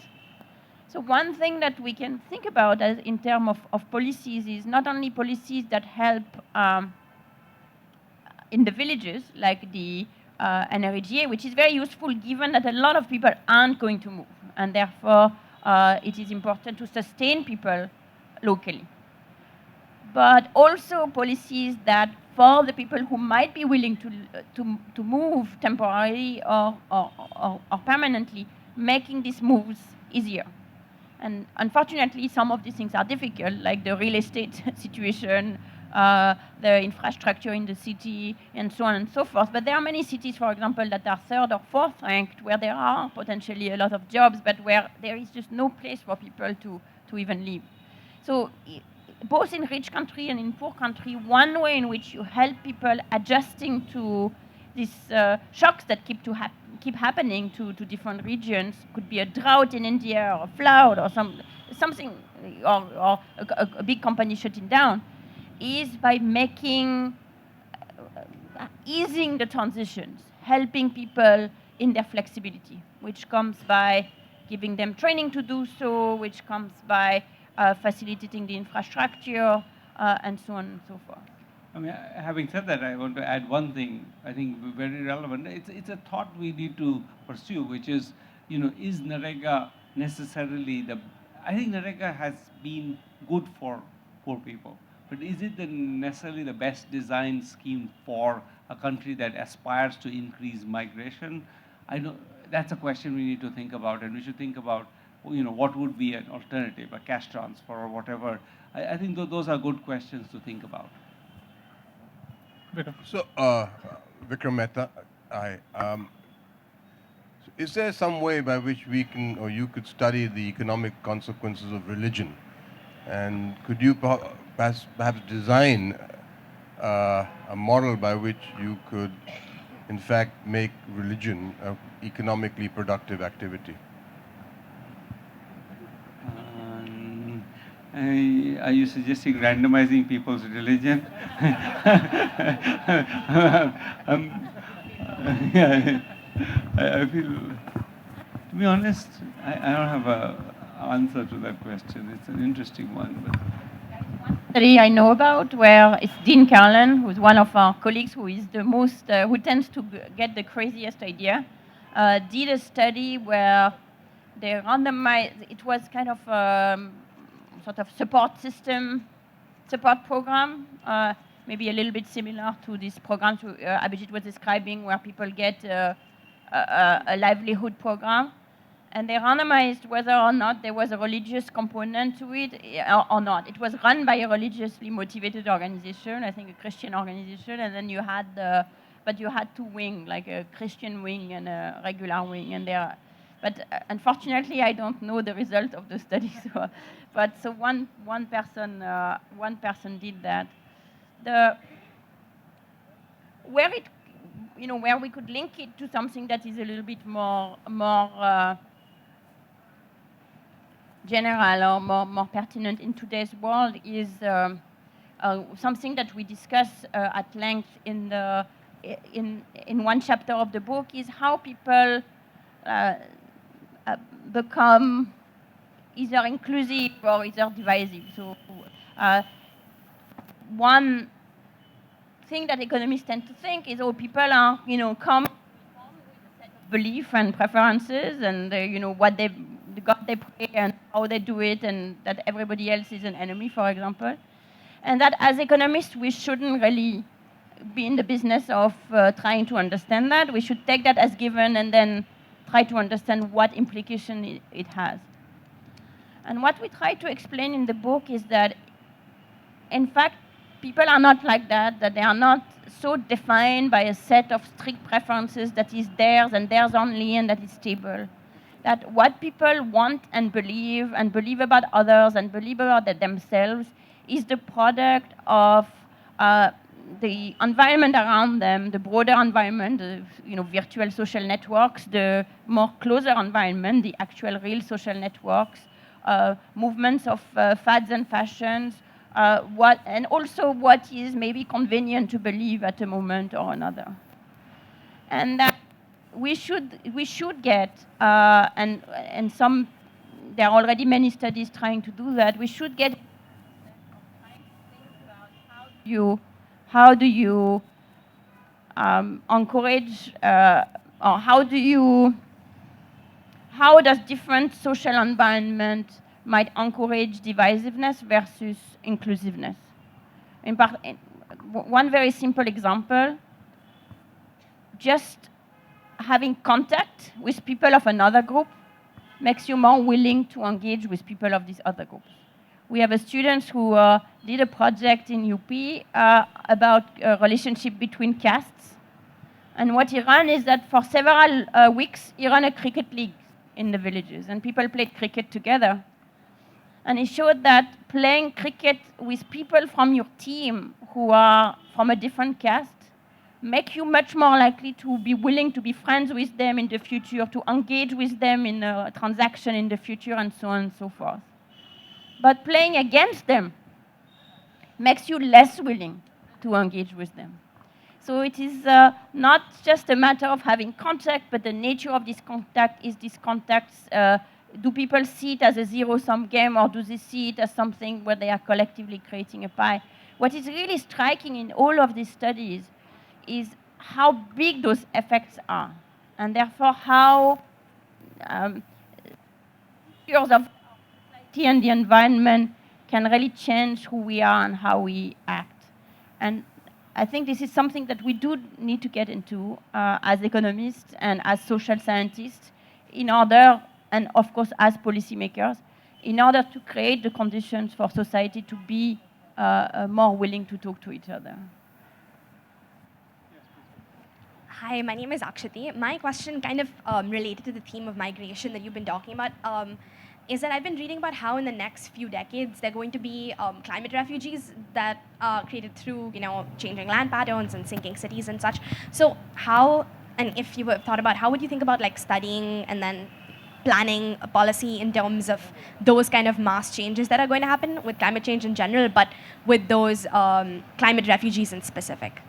So one thing that we can think about in terms of policies is not only policies that help in the villages, like the NREGA, which is very useful given that a lot of people aren't going to move, and therefore it is important to sustain people locally. But also policies that for the people who might be willing to move temporarily or permanently, making these moves easier. And unfortunately, some of these things are difficult, like the real estate situation, the infrastructure in the city, and so on and so forth. But there are many cities, for example, that are third or fourth ranked, where there are potentially a lot of jobs, but where there is just no place for people to even live. So both in rich country and in poor country, one way in which you help people adjusting to these shocks that keep happening to different regions, could be a drought in India, or a flood, or something, or a big company shutting down, is by easing the transitions, helping people in their flexibility, which comes by giving them training to do so, which comes by facilitating the infrastructure, and so on and so forth. I mean, having said that, I want to add one thing, I think very relevant. It's a thought we need to pursue, which is, is Narega necessarily I think Narega has been good for poor people, but is it necessarily the best designed scheme for a country that aspires to increase migration? That's a question we need to think about, and we should think about, what would be an alternative, a cash transfer or whatever. I think those are good questions to think about. So, Vikram Mehta, is there some way by which we can, or you could study the economic consequences of religion? And could you perhaps design a model by which you could, in fact, make religion an economically productive activity? Are you suggesting randomizing people's religion? Yeah, I feel, to be honest, I don't have an answer to that question. It's an interesting one. But Study I know about where it's Dean Carlin, who's one of our colleagues who is the most, who tends to get the craziest idea, did a study where they randomized, it was kind of sort of support system, support program, maybe a little bit similar to this program Abhijit was describing where people get a livelihood program. And they randomized whether or not there was a religious component to it or not. It was run by a religiously motivated organization, I think a Christian organization, and then you had but you had two wings, like a Christian wing and a regular wing, and but unfortunately, I don't know the result of the study. So one person did that. Where we could link it to something that is a little bit more general or more pertinent in today's world is something that we discuss at length in one chapter of the book is how people become either inclusive or either divisive. So one thing that economists tend to think is, people are, come with a set of belief and preferences and, what the God they pray and how they do it, and that everybody else is an enemy, for example. And that as economists, we shouldn't really be in the business of trying to understand that. We should take that as given and then try to understand what implication it has. And what we try to explain in the book is that, in fact, people are not like that they are not so defined by a set of strict preferences that is theirs and theirs only and that is stable. That what people want and believe about others and believe about themselves is the product of the environment around them, the broader environment, the virtual social networks, the more closer environment, the actual real social networks, movements of fads and fashions, and also what is maybe convenient to believe at a moment or another. And that we should get, and there are already many studies trying to do that, we should get how do you encourage, or how does different social environment might encourage divisiveness versus inclusiveness. One very simple example, just having contact with people of another group makes you more willing to engage with people of these other groups. We have a student who did a project in UP about a relationship between castes. And what he ran is that for several weeks, he ran a cricket league in the villages, and people played cricket together. And he showed that playing cricket with people from your team who are from a different caste make you much more likely to be willing to be friends with them in the future, to engage with them in a transaction in the future, and so on and so forth. But playing against them makes you less willing to engage with them. So it is not just a matter of having contact, but the nature of this contact. Is these contacts, do people see it as a zero-sum game, or do they see it as something where they are collectively creating a pie? What is really striking in all of these studies is how big those effects are, and therefore how features of society and the environment can really change who we are and how we act. And I think this is something that we do need to get into as economists and as social scientists in order, and of course as policymakers, in order to create the conditions for society to be more willing to talk to each other. Hi, my name is Akshati. My question kind of related to the theme of migration that you've been talking about. is that I've been reading about how in the next few decades there are going to be climate refugees that are created through, changing land patterns and sinking cities and such. So how, and if you have thought about, how would you think about like studying and then planning a policy in terms of those kind of mass changes that are going to happen with climate change in general, but with those climate refugees in specific?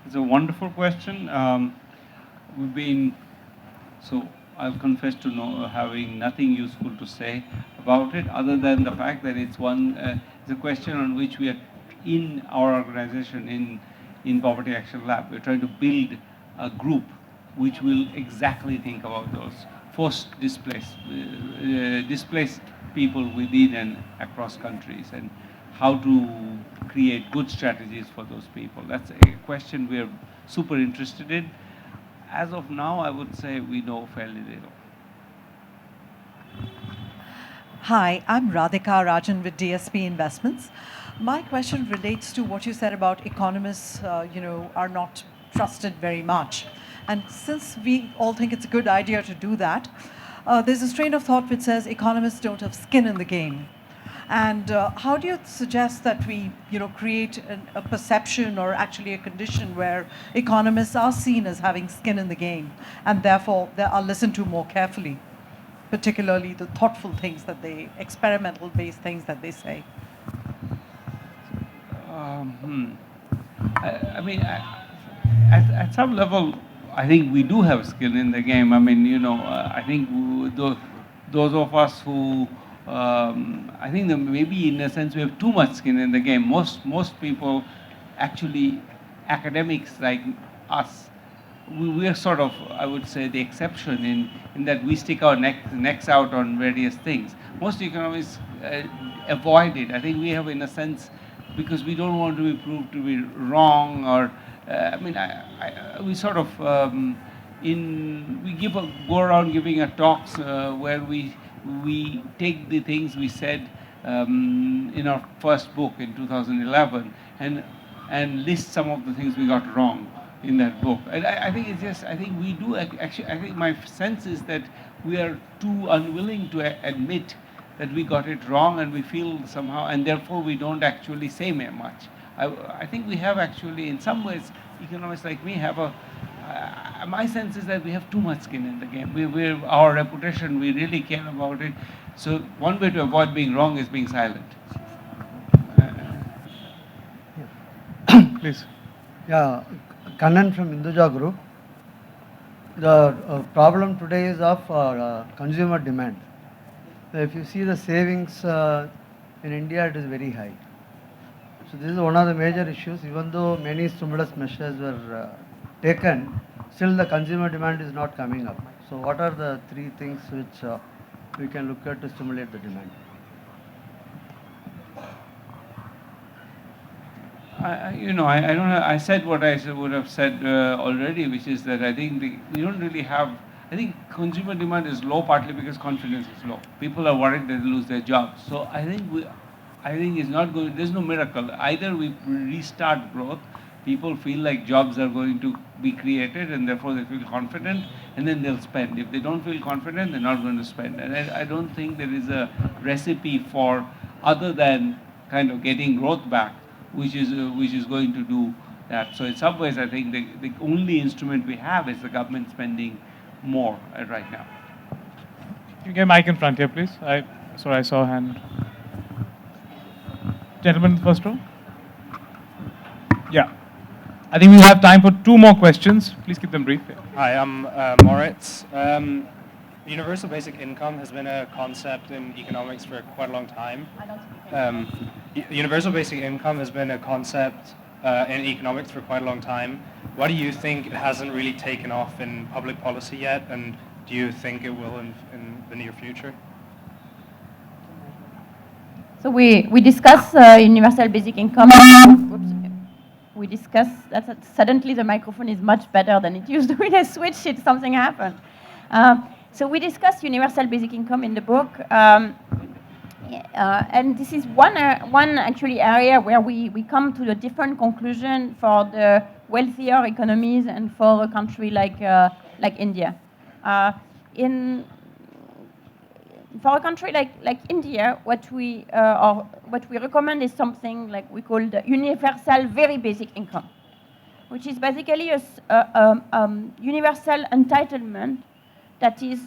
It's a wonderful question. We've been, so I'll confess to having nothing useful to say about it, other than the fact that it's a question on which we are, in our organization, in Poverty Action Lab, we're trying to build a group which will exactly think about those forced displaced people within and across countries, and how to create good strategies for those people. That's a question we're super interested in. As of now, I would say we know fairly little. Hi, I'm Radhika Rajan with DSP Investments. My question relates to what you said about economists, are not trusted very much. And since we all think it's a good idea to do that, there's a strain of thought which says economists don't have skin in the game. And how do you suggest that we, create a perception or actually a condition where economists are seen as having skin in the game, and therefore they are listened to more carefully, particularly the thoughtful things that experimental-based things that they say? I mean, at some level, I think we do have skin in the game. I mean, I think those of us who, I think that maybe in a sense we have too much skin in the game. Most people, actually, academics like us, we are sort of, I would say, the exception in that we stick our necks out on various things. Most economists avoid it. I think we have, in a sense, because we don't want to be proved to be wrong, or we sort of go around giving talks where we take the things we said in our first book in 2011 and list some of the things we got wrong in that book. And I think it's just, I think we do actually, I think my sense is that we are too unwilling to admit that we got it wrong, and we feel somehow, and therefore we don't actually say much. I think we have actually, in some ways, economists like me have my sense is that we have too much skin in the game. Our reputation, we really care about it. So one way to avoid being wrong is being silent. Please. Yeah, Kannan from Hinduja Group. The problem today is of consumer demand. If you see the savings in India, it is very high. So this is one of the major issues. Even though many stimulus measures were taken, still the consumer demand is not coming up. So what are the three things which we can look at to stimulate the demand? I don't know. I said what I would have said already, which is that I think we don't really have. I think consumer demand is low partly because confidence is low. People are worried that they'll lose their jobs. So I think it's not going. There's no miracle. Either we restart growth, people feel like jobs are going to be created, and therefore they feel confident, and then they'll spend. If they don't feel confident, they're not going to spend. And I don't think there is a recipe for other than kind of getting growth back, which is going to do that. So in some ways, I think the only instrument we have is the government spending more right now. You get mic in front here, please. Sorry, I saw a hand. Gentleman in the first row. Yeah. I think we have time for 2 more questions. Please keep them brief. Hi, I'm Moritz. Universal basic income has been a concept in economics for quite a long time. Universal basic income has been a concept in economics for quite a long time. Why do you think it hasn't really taken off in public policy yet, and do you think it will in the near future? So we discuss universal basic income. We discuss that suddenly the microphone is much better than it used to. When I switched it, something happened. So we discuss universal basic income in the book, and this is one actually area where we come to a different conclusion for the wealthier economies and for a country like India. For a country like India, what we recommend is something like we call the universal very basic income, which is basically a universal entitlement that is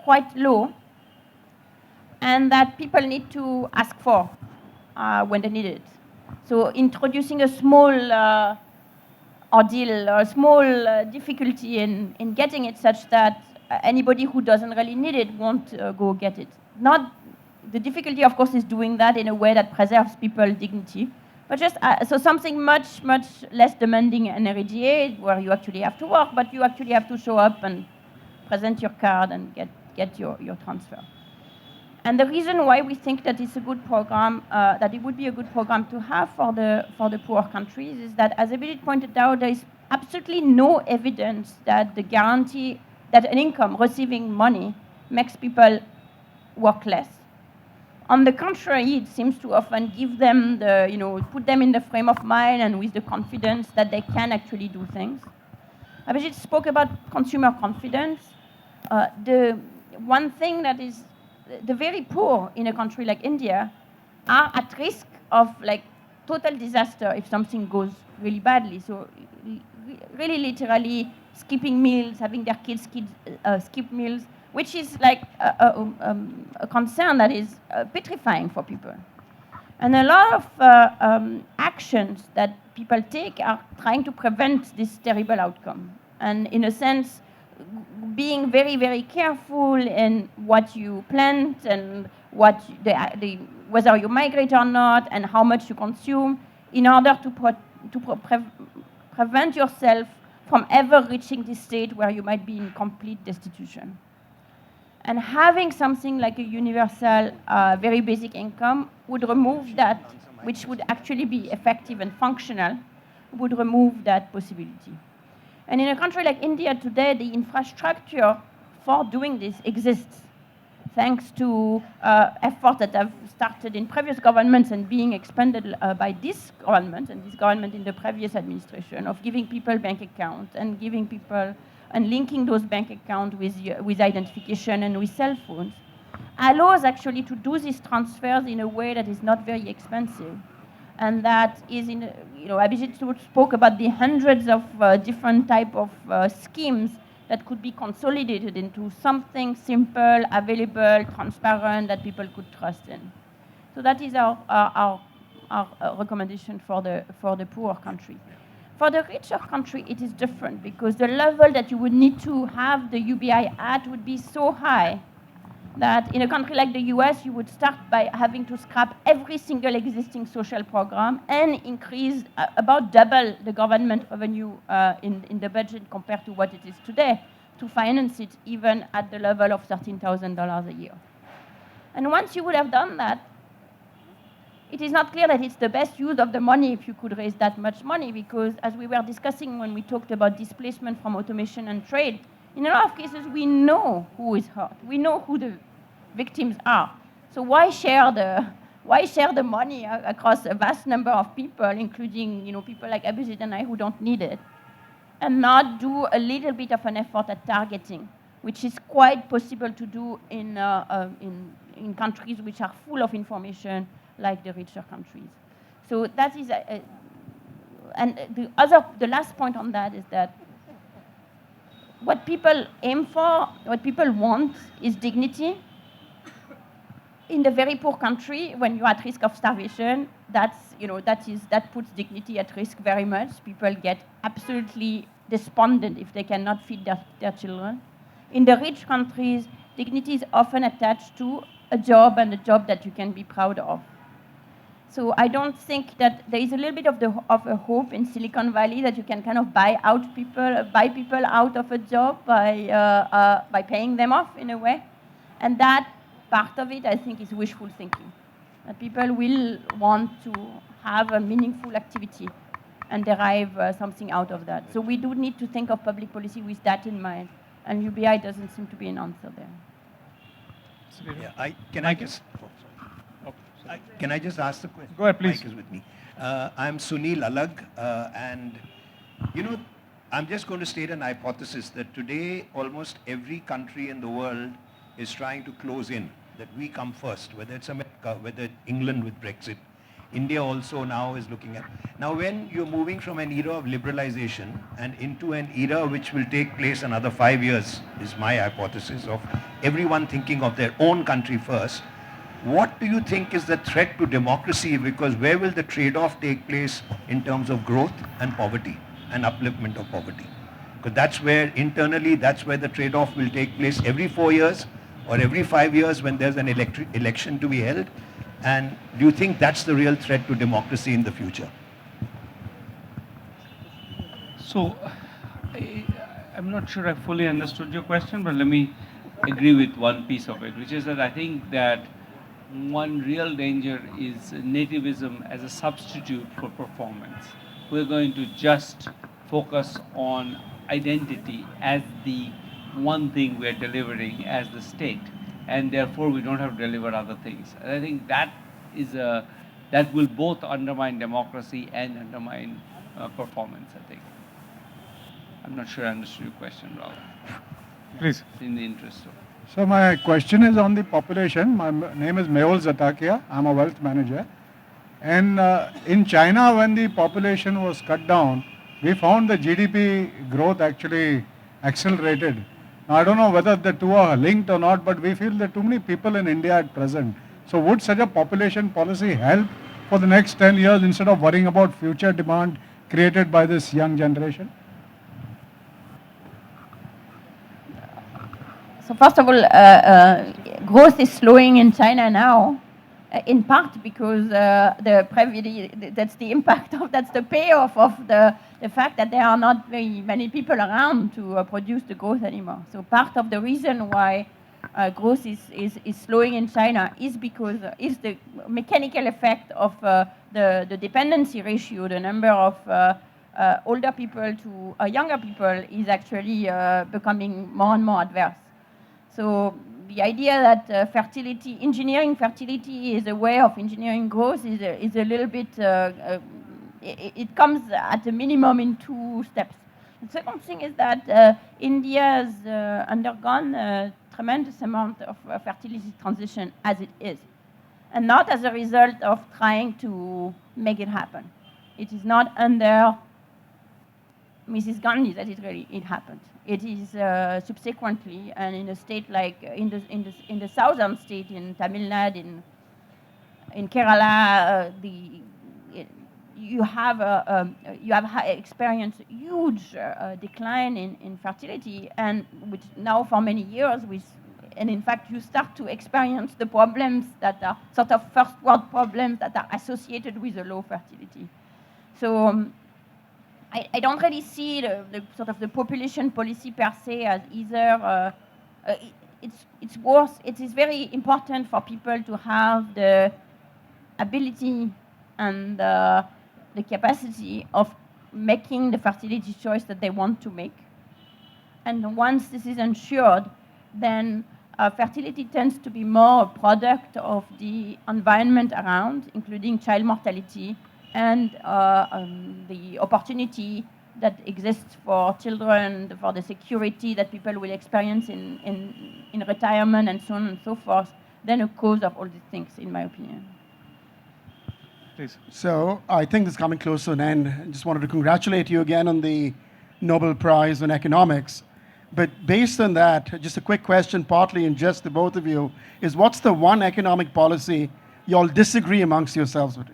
quite low and that people need to ask for when they need it. So introducing a small ordeal or a small difficulty in getting it such that anybody who doesn't really need it won't go get it. Not the difficulty, of course, is doing that in a way that preserves people's dignity, but just so something much less demanding and immediate, where you actually have to work, but you actually have to show up and present your card and get your transfer. And the reason why we think that it's a good program, that it would be a good program to have for the poor countries, is that, as Abhijit pointed out, there is absolutely no evidence that the guarantee that an income, receiving money, makes people work less. On the contrary, it seems to often give them put them in the frame of mind and with the confidence that they can actually do things. Abhijit spoke about consumer confidence. The one thing that is, the very poor in a country like India are at risk of total disaster if something goes really badly. So really literally skipping meals, having their kids skip meals, which is a concern that is petrifying for people. And a lot of actions that people take are trying to prevent this terrible outcome. And in a sense, being very careful in what you plant and whether you migrate or not and how much you consume in order to prevent yourself from ever reaching this state where you might be in complete destitution. And having something like a universal, very basic income would remove that, which would actually be effective and functional, would remove that possibility. And in a country like India today, the infrastructure for doing this exists, thanks to efforts that have started in previous governments and being expanded by this government and this government in the previous administration, of giving people bank accounts and giving people and linking those bank accounts with identification and with cell phones, allows actually to do these transfers in a way that is not very expensive. And that is Abhijit spoke about the hundreds of different type of schemes that could be consolidated into something simple, available, transparent, that people could trust in. So that is our recommendation for the poor country. For the richer country, it is different, because the level that you would need to have the UBI at would be so high that in a country like the US, you would start by having to scrap every single existing social program and increase about double the government revenue in the budget compared to what it is today to finance it even at the level of $13,000 a year. And once you would have done that, it is not clear that it's the best use of the money if you could raise that much money, because as we were discussing when we talked about displacement from automation and trade, in a lot of cases, we know who is hurt. We know who the victims are. So why share the money across a vast number of people, including people like Abhijit and I who don't need it, and not do a little bit of an effort at targeting, which is quite possible to do in countries which are full of information, like the richer countries. So that is, and the last point on that is that what people aim for, what people want, is dignity. In the very poor country, when you're at risk of starvation, that puts dignity at risk very much. People get absolutely despondent if they cannot feed their children. In the rich countries, dignity is often attached to a job, and a job that you can be proud of. So I don't think that there is a little bit of a hope in Silicon Valley that you can kind of buy people out of a job by paying them off in a way. And that part of it, I think, is wishful thinking. That people will want to have a meaningful activity and derive something out of that. So we do need to think of public policy with that in mind. And UBI doesn't seem to be an answer there. Yeah, can I just ask the question? Go ahead, please. Mike is with me. I'm Sunil Alag, and I'm just going to state an hypothesis that today almost every country in the world is trying to close in that we come first, whether it's America, whether England with Brexit. India also now is looking at. Now when you're moving from an era of liberalization and into an era which will take place another 5 years, is my hypothesis, of everyone thinking of their own country first, what do you think is the threat to democracy? Because where will the trade-off take place in terms of growth and poverty and upliftment of poverty? Because that's where internally, that's where the trade-off will take place every 4 years or every 5 years when there's an election to be held. And do you think that's the real threat to democracy in the future? So, I'm not sure I fully understood your question, but let me agree with one piece of it, which is that I think that one real danger is nativism as a substitute for performance. We're going to just focus on identity as the one thing we're delivering as the state, and therefore we don't have to deliver other things. And I think that will both undermine democracy and undermine performance, I think. I'm not sure I understood your question, Rahul. Please. In the interest of... So my question is on the population. My name is Mehul Zatakia. I'm a wealth manager. And in China, when the population was cut down, we found the GDP growth actually accelerated. Now, I don't know whether the two are linked or not, but we feel there are too many people in India at present. So would such a population policy help for the next 10 years instead of worrying about future demand created by this young generation? So first of all, growth is slowing in China now, in part because that's the impact of, that's the payoff of the fact that there are not very many people around to produce the growth anymore. So part of the reason why growth is slowing in China is because is the mechanical effect of the dependency ratio, the number of older people to younger people is actually becoming more and more adverse. So the idea that engineering fertility is a way of engineering growth is a little bit, it comes at a minimum in 2 steps. The second thing is that India has undergone a tremendous amount of fertility transition as it is, and not as a result of trying to make it happen. It is not under Mrs. Gandhi that it happened. It is subsequently, and in a state like in the southern state, in Tamil Nadu, in Kerala, you have experienced huge decline in fertility, and which now for many years, and in fact you start to experience the problems that are sort of first world problems that are associated with the low fertility. So. I don't really see the sort of the population policy per se as either. It's worse. It is very important for people to have the ability and the capacity of making the fertility choice that they want to make. And once this is ensured, then fertility tends to be more a product of the environment around, including child mortality, and the opportunity that exists for children, for the security that people will experience in retirement and so on and so forth, than a cause of all these things, in my opinion. Please. So I think this is coming close to an end. I just wanted to congratulate you again on the Nobel Prize in Economics. But based on that, just a quick question, partly in just the both of you, is what's the one economic policy you all disagree amongst yourselves with?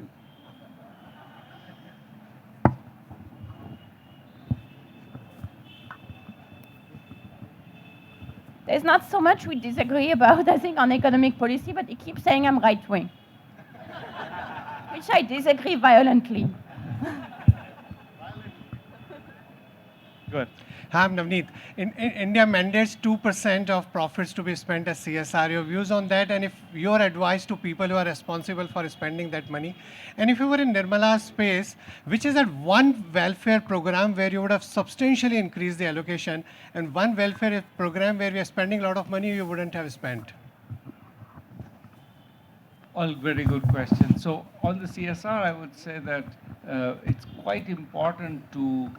There's not so much we disagree about, I think, on economic policy, but he keeps saying I'm right-wing, which I disagree violently. Good. Hi, I'm Navneet. India mandates 2% of profits to be spent as CSR. Your views on that, and if your advice to people who are responsible for spending that money, and if you were in Nirmala's space, which is that one welfare program where you would have substantially increased the allocation, and one welfare program where we are spending a lot of money you wouldn't have spent? All very good questions. So on the CSR, I would say that it's quite important to,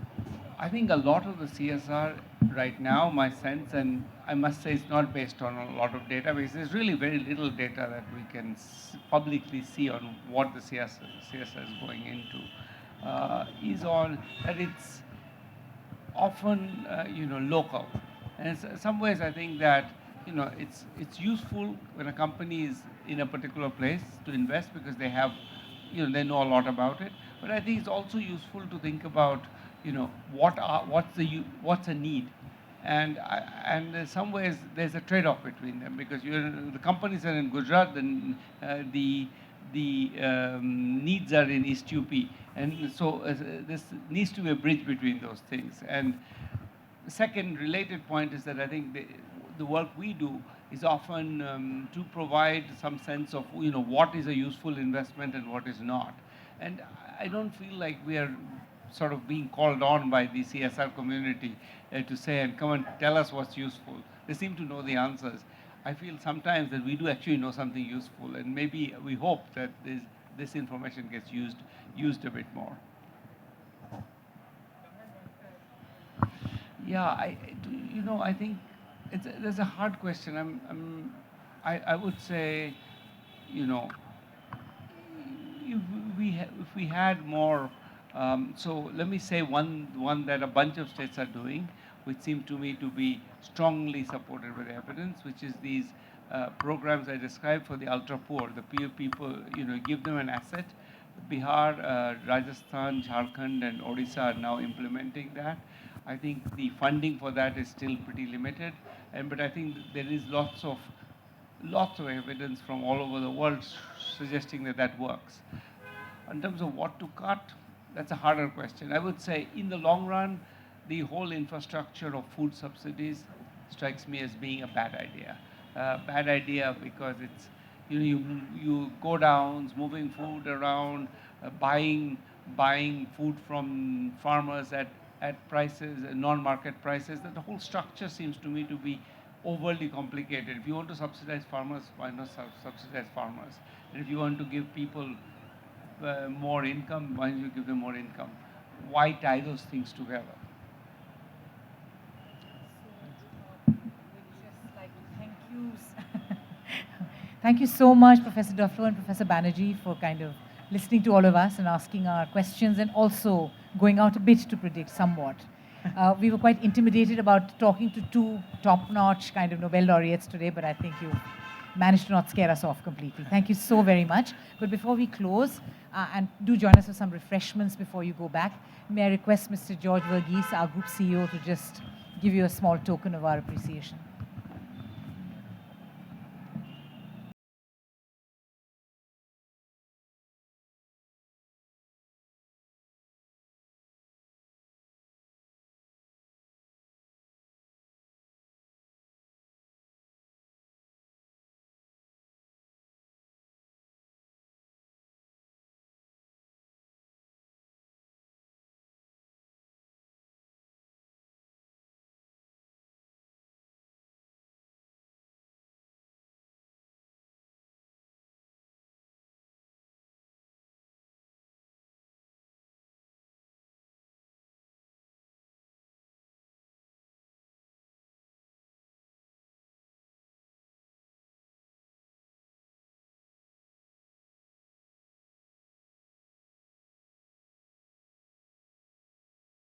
I think a lot of the CSR right now, my sense, and I must say it's not based on a lot of data, because there's really very little data that we can publicly see on what the CSR is going into, is on that it's often, local. And in some ways, I think that, it's useful when a company is in a particular place to invest because they have, they know a lot about it. But I think it's also useful to think about, what's a need. And in some ways, there's a trade-off between them, because the companies are in Gujarat, then the needs are in East UP. And so this needs to be a bridge between those things. And the second related point is that I think the work we do is often to provide some sense of, what is a useful investment and what is not. And I don't feel like we are sort of being called on by the CSR community to say, and come and tell us what's useful. They seem to know the answers. I feel sometimes that we do actually know something useful, and maybe we hope that this information gets used a bit more. Yeah, I think there's a hard question. I would say, if we had more. So let me say one that a bunch of states are doing, which seem to me to be strongly supported by the evidence, which is these programs I described for the ultra poor. The people, give them an asset. Bihar, Rajasthan, Jharkhand, and Odisha are now implementing that. I think the funding for that is still pretty limited, but I think there is lots of evidence from all over the world suggesting that works. In terms of what to cut, that's a harder question. I would say in the long run, the whole infrastructure of food subsidies strikes me as being a bad idea. Bad idea because it's, you go down, moving food around, buying food from farmers at prices, non-market prices. That the whole structure seems to me to be overly complicated. If you want to subsidize farmers, why not subsidize farmers? And if you want to give people more income, why don't you give them more income? Why tie those things together? Thank you so much, Professor Duflo and Professor Banerjee, for kind of listening to all of us and asking our questions, and also going out a bit to predict somewhat. We were quite intimidated about talking to two top-notch kind of Nobel laureates today, but I think you managed to not scare us off completely. Thank you so very much. But before we close, and do join us for some refreshments before you go back, may I request Mr. George Verghese, our Group CEO, to just give you a small token of our appreciation.